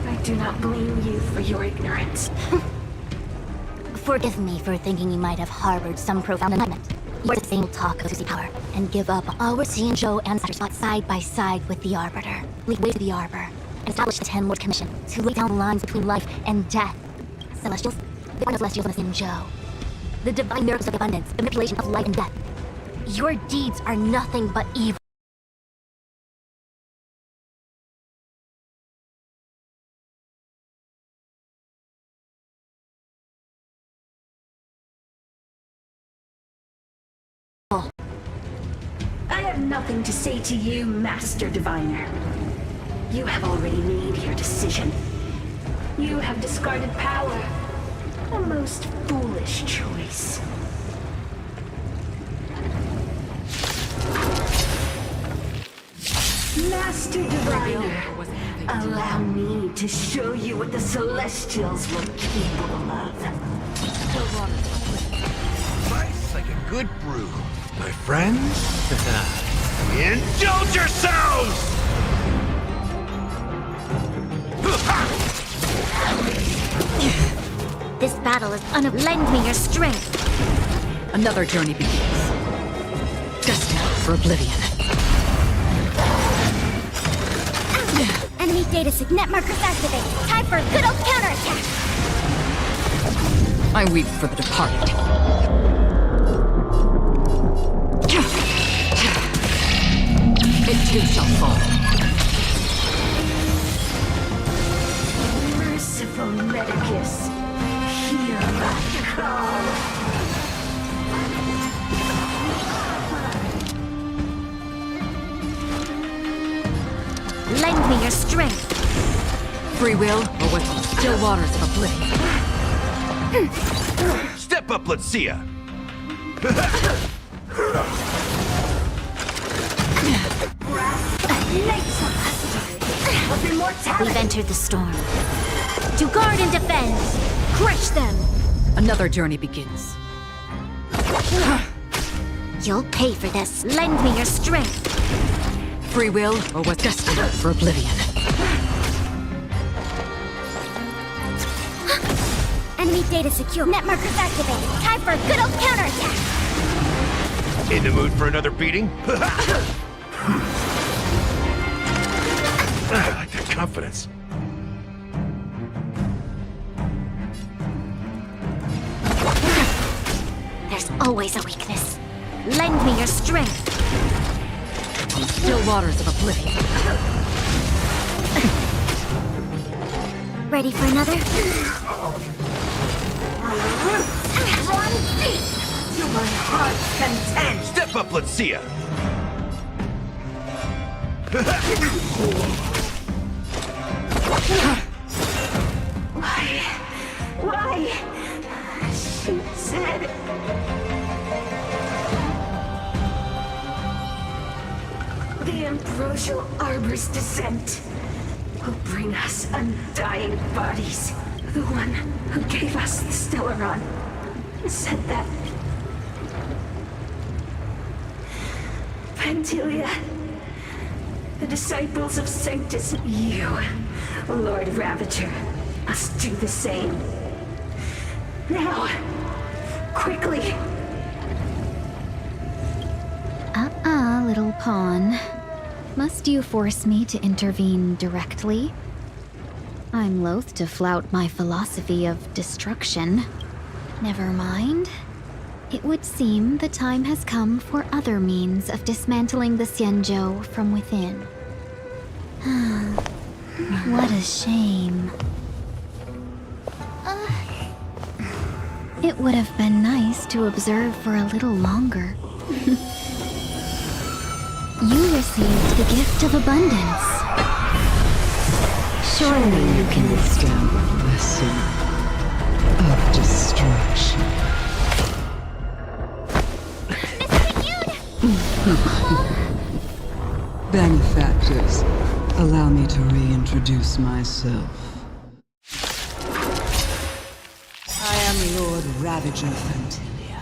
I do not blame you for your ignorance. Forgive me for thinking you might have harbored some profound enlightenment. You're the same talk of Sussy power, and give up our Xianzhou ancestors fought side by side with the Arbiter. Lead way to the Arbor, and establish the Ten Lord Commission to lay down lines between life and death. Celestials, there are no Celestials in the Xianzhou. The divine miracles of abundance, the manipulation of life and death. Your deeds are nothing but evil. I have nothing to say to you, Master Diviner. You have already made your decision. You have discarded power. A most foolish choice. Master Diviner, allow me to show you what the Celestials were capable of. Nice like a good brew. My friends, indulge yourselves! This battle is lend me your strength. Another journey begins. Destined for oblivion. Enemy data net markers activated. Time for a good old counterattack. I weep for the departed. It too shall fall. Merciful Medicus, hear my call. Lend me your strength. Free will, or what? Still waters of oblivion. Step up, let's see ya! We've entered the storm. To guard and defend! Crush them! Another journey begins. You'll pay for this. Lend me your strength. Free will, or what's destined for oblivion. Enemy data secure. Net markers activated. Time for a good old counterattack. In the mood for another beating? I like that confidence. There's always a weakness. Lend me your strength. Still waters of oblivion. Ready for another? Run deep to my heart's content. Step up, let's see ya! Why? She said... The Ambrosial Arbor's descent will bring us undying bodies. The one who gave us the Stellaron said that. Pantilia, the disciples of Sanctus, you, Lord Ravager, must do the same. Now, quickly. Little pawn. Must you force me to intervene directly? I'm loath to flout my philosophy of destruction. Never mind. It would seem the time has come for other means of dismantling the Xianzhou from within. What a shame. It would have been nice to observe for a little longer. You received the gift of abundance. Surely you can withstand the lesson of destruction. Benefactors, allow me to reintroduce myself. I am Lord Ravager Fantilia.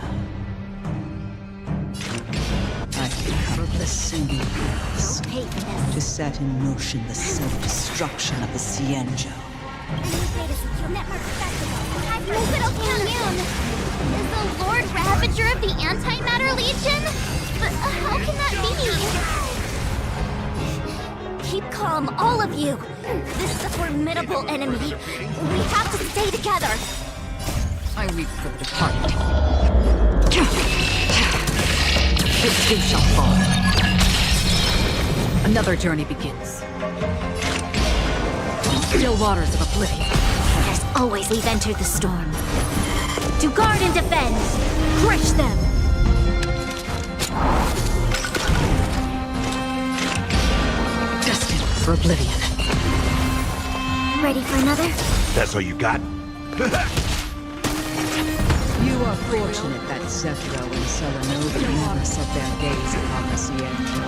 I come with a single purpose: to set in motion the self-destruction of the Xianzhou. Is the Lord Ravager of the Antimatter Legion? But how can that be? Keep calm, all of you. This is a formidable enemy. We have to stay together. I weep for the departed. It too shall fall. Another journey begins. Still waters of oblivion. As always, we've entered the storm. To guard and defend! Crush them! Destined for oblivion. Ready for another? That's all you got? You are fortunate that Zephyro and Selenova never set their gaze upon the Xianzhou.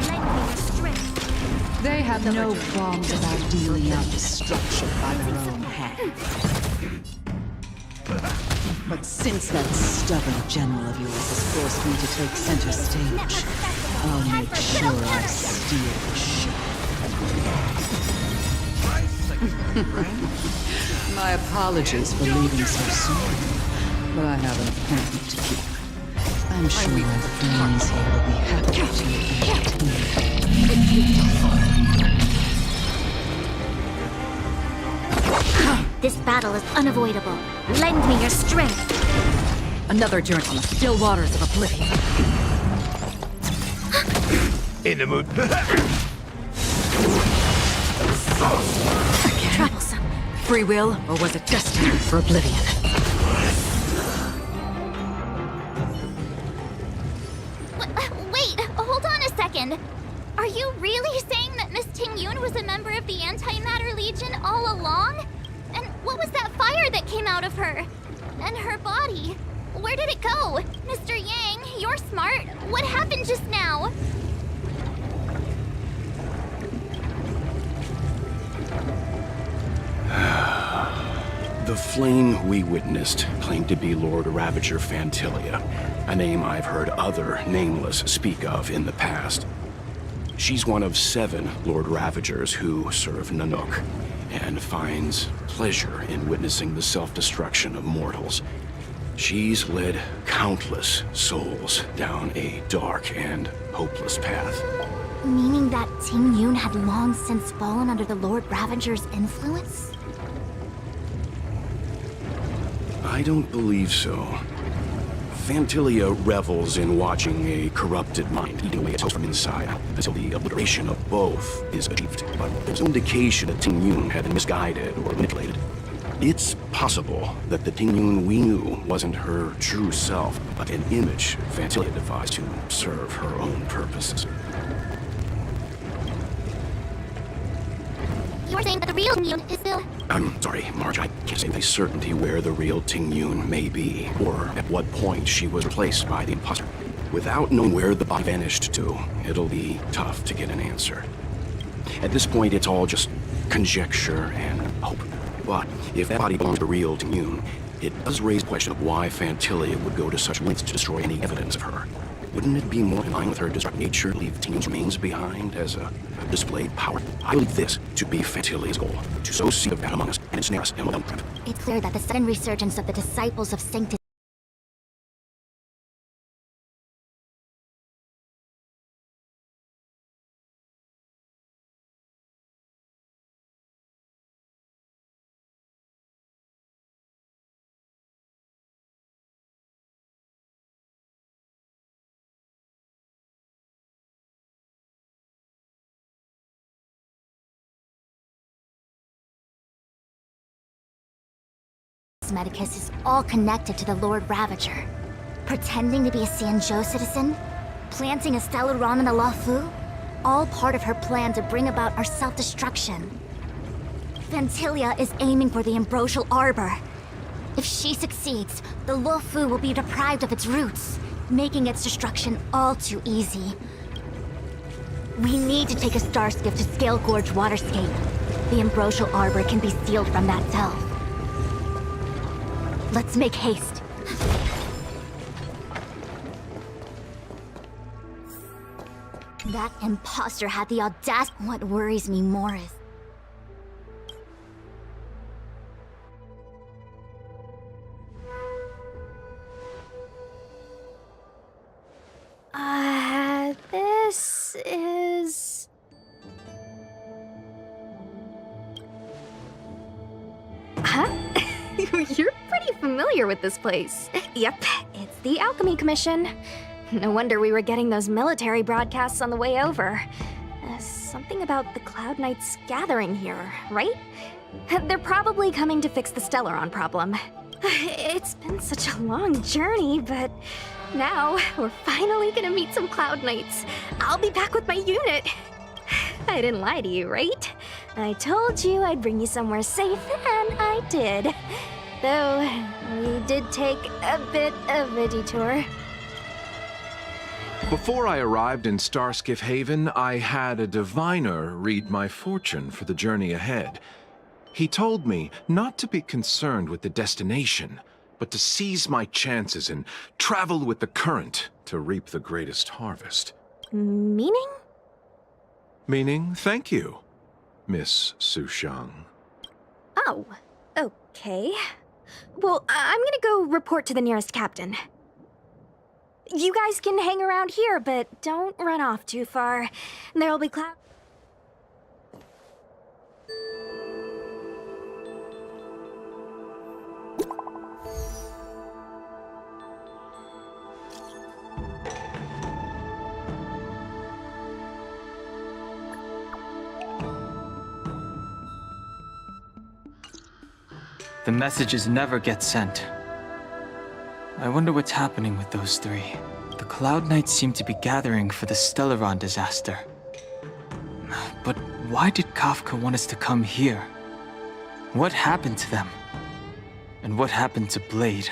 Lend me your strength. They have no qualms about dealing out destruction by their own hand. But since that stubborn general of yours has forced me to take center stage, I'll make sure I steal the show. My apologies for leaving so soon, but I have an appointment to keep. I'm sure our friends here will be happy to This battle is unavoidable. Lend me your strength. Another journey on the still waters of oblivion. In the mood. Troublesome. Free will, or was it destiny for oblivion? Wait, hold on a second. Are you really saying that Miss Ting-Yun was a member of the Antimatter Legion all along? And what was that fire that came out of her? And her body? Where did it go? Mr. Yang, you're smart. What happened just now? The flame we witnessed claimed to be Lord Ravager Fantilia, a name I've heard other Nameless speak of in the past. She's one of 7 Lord Ravagers who serve Nanook, and finds pleasure in witnessing the self-destruction of mortals. She's led countless souls down a dark and hopeless path. Meaning that Ting-Yun had long since fallen under the Lord Ravager's influence? I don't believe so. Fantilia revels in watching a corrupted mind eating away its host from inside until the obliteration of both is achieved. But there's no indication that Ting-Yun had been misguided or manipulated. It's possible that the Ting-Yun we knew wasn't her true self, but an image Fantilia devised to serve her own purposes. You're saying that the real Ting-Yun is still... I'm sorry, Marge, I can't say with certainty where the real Ting-Yun may be, or at what point she was replaced by the imposter. Without knowing where the body vanished to, it'll be tough to get an answer. At this point, it's all just conjecture and hope. But if that body belongs to the real Ting-Yun, it does raise the question of why Fantilia would go to such lengths to destroy any evidence of her. Wouldn't it be more in line with her destructive nature to leave Ting-Yun's remains behind as a displayed power? I believe this to be Fantilia's goal, to sow seed of doubt among us and ensnare us in a trap. It's clear that the sudden resurgence of the disciples of Sanctus Medicus is all connected to the Lord Ravager. Pretending to be a Xianzhou citizen, planting a Stellaron in the Luofu, all part of her plan to bring about our self-destruction. Fantilia is aiming for the Ambrosial Arbor. If she succeeds, the Luofu will be deprived of its roots, making its destruction all too easy. We need to take a star skiff to Scale Gorge Waterscape. The Ambrosial Arbor can be sealed from that delve. Let's make haste. That imposter had the audacity. What worries me more is... This is... Huh? You're pretty familiar with this place. Yep, it's the Alchemy Commission. No wonder we were getting those military broadcasts on the way over. Something about the Cloud Knights gathering here, right? They're probably coming to fix the Stellaron problem. It's been such a long journey, but now we're finally gonna meet some Cloud Knights. I'll be back with my unit. I didn't lie to you, right? I told you I'd bring you somewhere safe, and I did. Though, we did take a bit of a detour. Before I arrived in Starskiff Haven, I had a diviner read my fortune for the journey ahead. He told me not to be concerned with the destination, but to seize my chances and travel with the current to reap the greatest harvest. Meaning? Meaning, thank you, Miss Sushang. Oh, okay. Well, I'm gonna go report to the nearest captain. You guys can hang around here, but don't run off too far. There'll be clouds. The messages never get sent. I wonder what's happening with those three. The Cloud Knights seem to be gathering for the Stellaron disaster. But why did Kafka want us to come here? What happened to them? And what happened to Blade?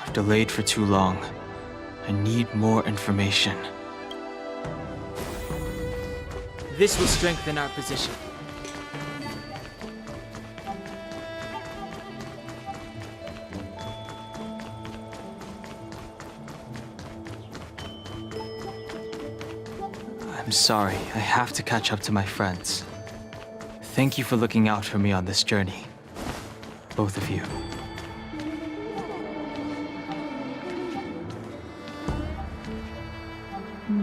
I've delayed for too long. I need more information. This will strengthen our position. I'm sorry, I have to catch up to my friends. Thank you for looking out for me on this journey. Both of you.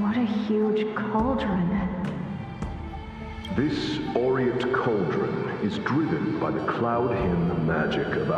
What a huge cauldron. This aureate cauldron is driven by the cloud hymn magic of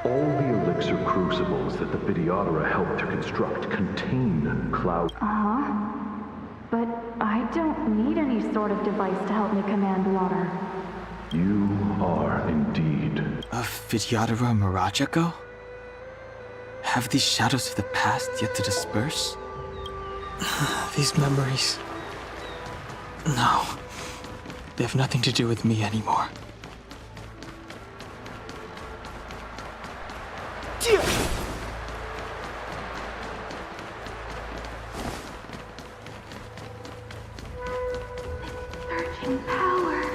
all the elixir crucibles that the Vidyadhara helped to construct contain cloud. But I don't need any sort of device to help me command water. You are indeed. Of Vidyadhara Mirajago? Have these shadows of the past yet to disperse? These memories... No. They have nothing to do with me anymore. Surging power.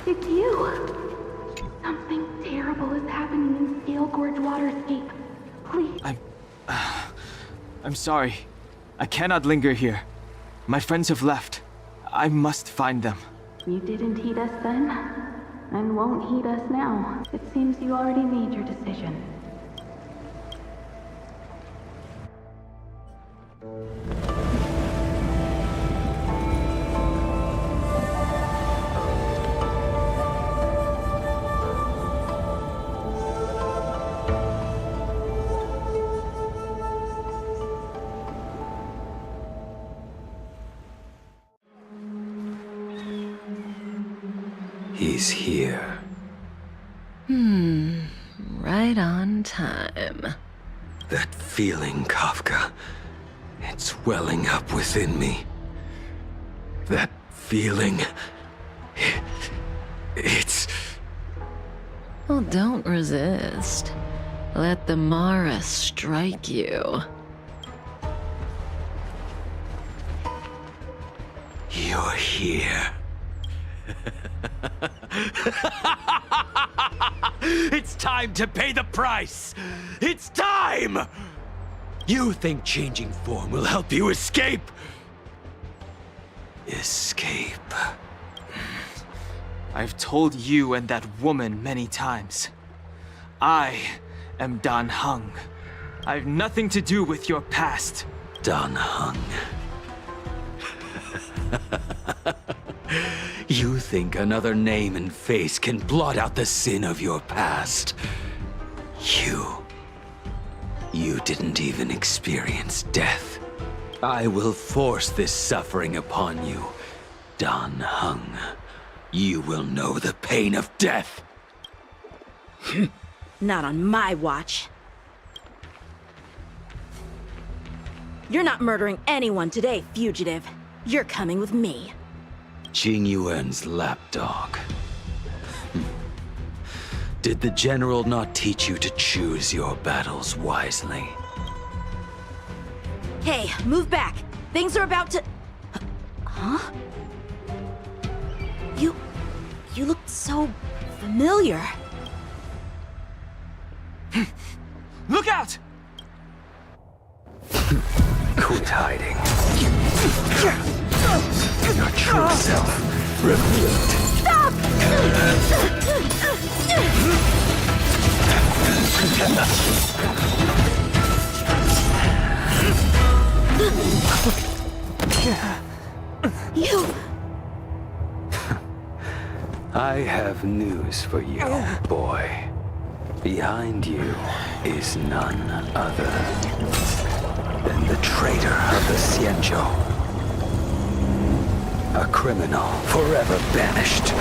It's you. Something terrible is happening in Scale Gorge Waterscape. Please. I'm sorry. I cannot linger here. My friends have left. I must find them. You didn't heed us then, and won't heed us now. It seems you already made your decision. He's here. Right on time. That feeling, Kafka. It's welling up within me. That feeling... It's... Well, don't resist. Let the Mara strike you. You're here. It's time to pay the price! It's time! You think changing form will help you escape? Escape. I've told you and that woman many times. I am Dan Heng. I have nothing to do with your past. Dan Heng. You think another name and face can blot out the sin of your past? You didn't even experience death. I will force this suffering upon you, Dan Heng. You will know the pain of death. Not on my watch. You're not murdering anyone today, fugitive. You're coming with me. Jing Yuan's lapdog. Did the general not teach you to choose your battles wisely? Hey, move back. Things are about to... Huh? You look so familiar. Look out! Quit hiding. Your true self revealed. Stop! You... I have news for you, boy. Behind you is none other than the traitor of the Xianzhou. A criminal forever banished. The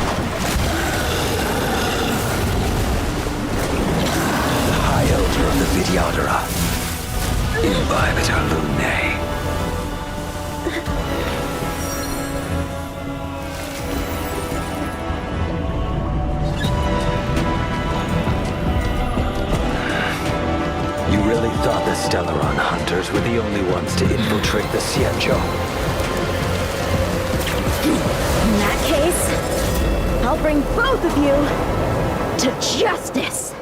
High Elder of the Vidyadhara. Imbibitor Lunae. You really thought the Stellaron hunters were the only ones to infiltrate the Xianzhou? In that case, I'll bring both of you to justice!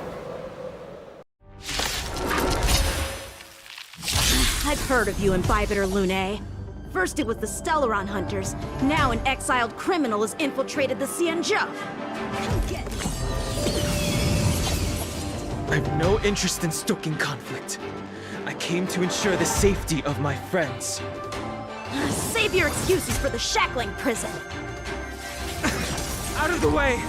I've heard of you, Imbibitor Lunae. First it was the Stellaron hunters, now an exiled criminal has infiltrated the Xianzhou. I have no interest in stoking conflict. I came to ensure the safety of my friends. Save your excuses for the shackling prison. Out of the way!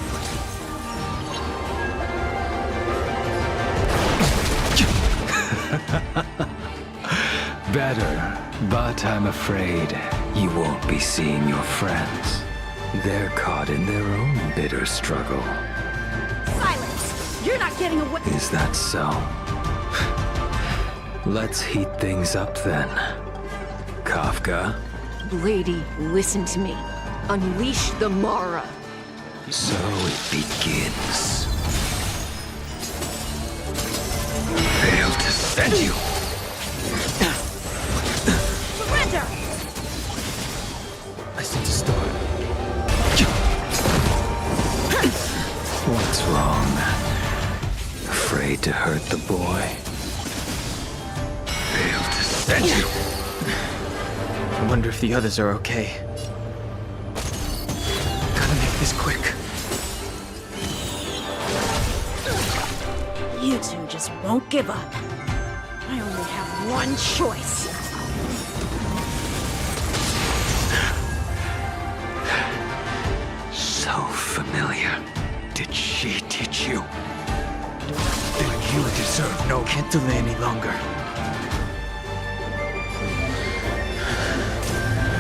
Better, but I'm afraid you won't be seeing your friends. They're caught in their own bitter struggle. Silence! You're not getting away— Is that so? Let's heat things up then. Kafka? Lady, listen to me. Unleash the Mara. So it begins. Failed to send you. Surrender! I sense a storm. What's wrong? Afraid to hurt the boy? Failed to send you. I wonder if the others are okay. Gotta make this quick. You two just won't give up. I only have one choice. So familiar. Did she teach you? Then you deserve no— Can't delay any longer.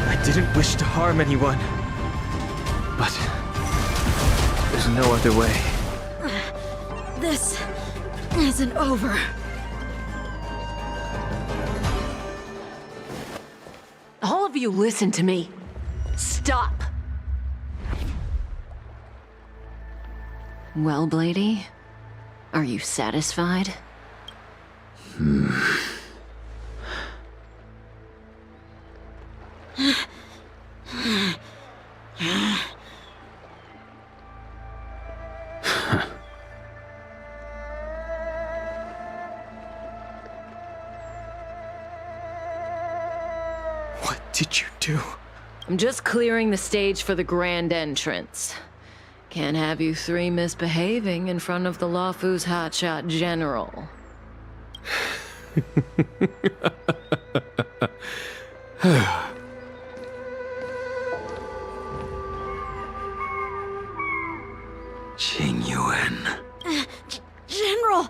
I didn't wish to harm anyone. But there's no other way. This isn't over. All of you listen to me. Stop. Well, Blady, are you satisfied? What did you do? I'm just clearing the stage for the grand entrance. Can't have you three misbehaving in front of the Luofu's hotshot general. Jing Yuan. General!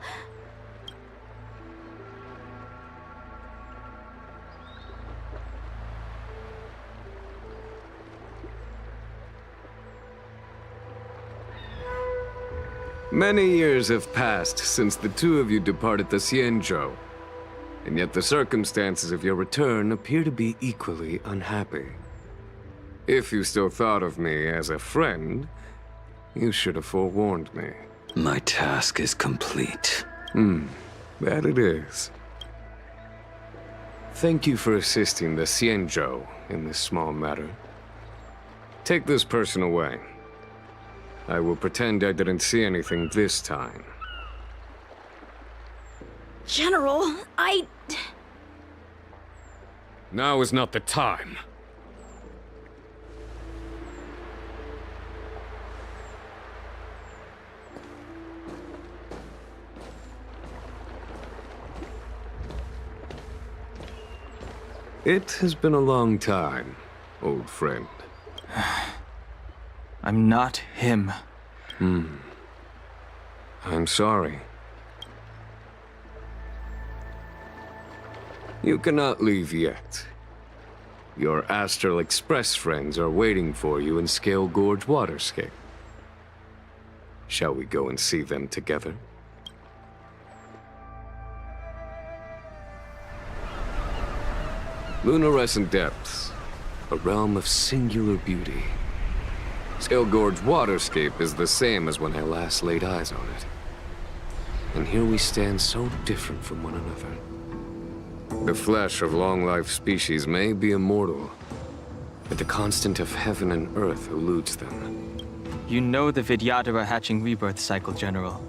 Many years have passed since the two of you departed the Xianzhou, and yet the circumstances of your return appear to be equally unhappy. If you still thought of me as a friend, you should have forewarned me. My task is complete. That it is. Thank you for assisting the Xianzhou in this small matter. Take this person away. I will pretend I didn't see anything this time. General, Now is not the time. It has been a long time, old friend. I'm not him. I'm sorry. You cannot leave yet. Your Astral Express friends are waiting for you in Scale Gorge Waterscape. Shall we go and see them together? Lunarescent Depths, a realm of singular beauty. Scale Gorge Waterscape is the same as when I last laid eyes on it. And here we stand so different from one another. The flesh of long-life species may be immortal, but the constant of heaven and earth eludes them. You know the Vidyadhara hatching rebirth cycle, General.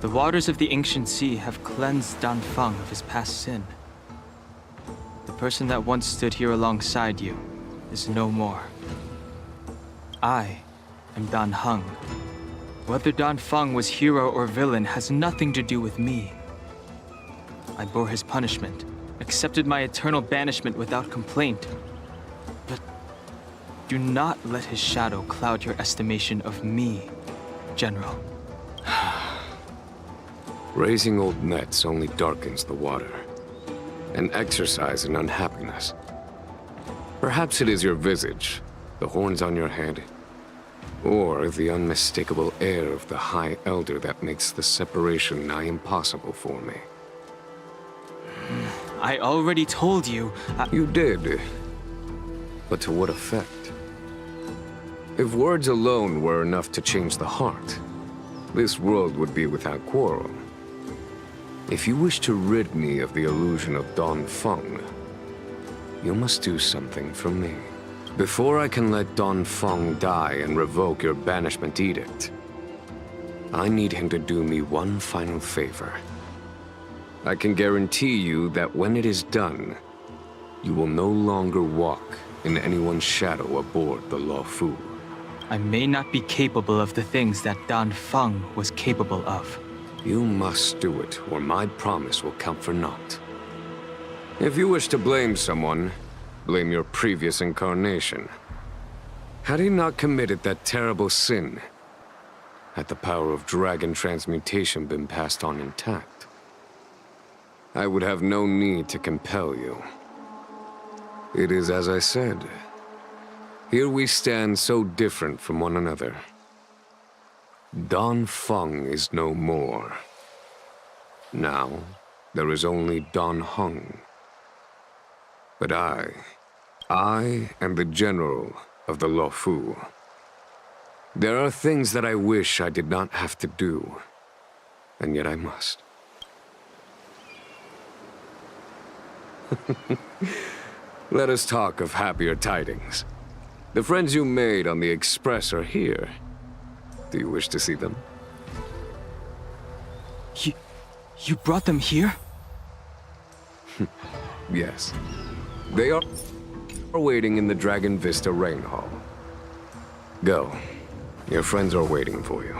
The waters of the ancient sea have cleansed Danfeng of his past sin. The person that once stood here alongside you is no more. I am Dan Heng. Whether Danfeng was hero or villain has nothing to do with me. I bore his punishment, accepted my eternal banishment without complaint. But do not let his shadow cloud your estimation of me, General. Raising old nets only darkens the water, an exercise in unhappiness. Perhaps it is your visage, the horns on your head, or the unmistakable air of the High Elder that makes the separation nigh impossible for me. I already told you. You did. But to what effect? If words alone were enough to change the heart, this world would be without quarrel. If you wish to rid me of the illusion of Danfeng, you must do something for me. Before I can let Danfeng die and revoke your banishment edict, I need him to do me one final favor. I can guarantee you that when it is done, you will no longer walk in anyone's shadow aboard the Luofu. I may not be capable of the things that Danfeng was capable of. You must do it, or my promise will count for naught. If you wish to blame someone, blame your previous incarnation. Had he not committed that terrible sin, had the power of dragon transmutation been passed on intact, I would have no need to compel you. It is as I said. Here we stand so different from one another. Danfeng is no more. Now, there is only Dan Heng. But I am the general of the Luofu. There are things that I wish I did not have to do, and yet I must. Let us talk of happier tidings. The friends you made on the Express are here. Do you wish to see them? You brought them here? Yes. They are waiting in the Dragon Vista Rain Hall. Go. Your friends are waiting for you.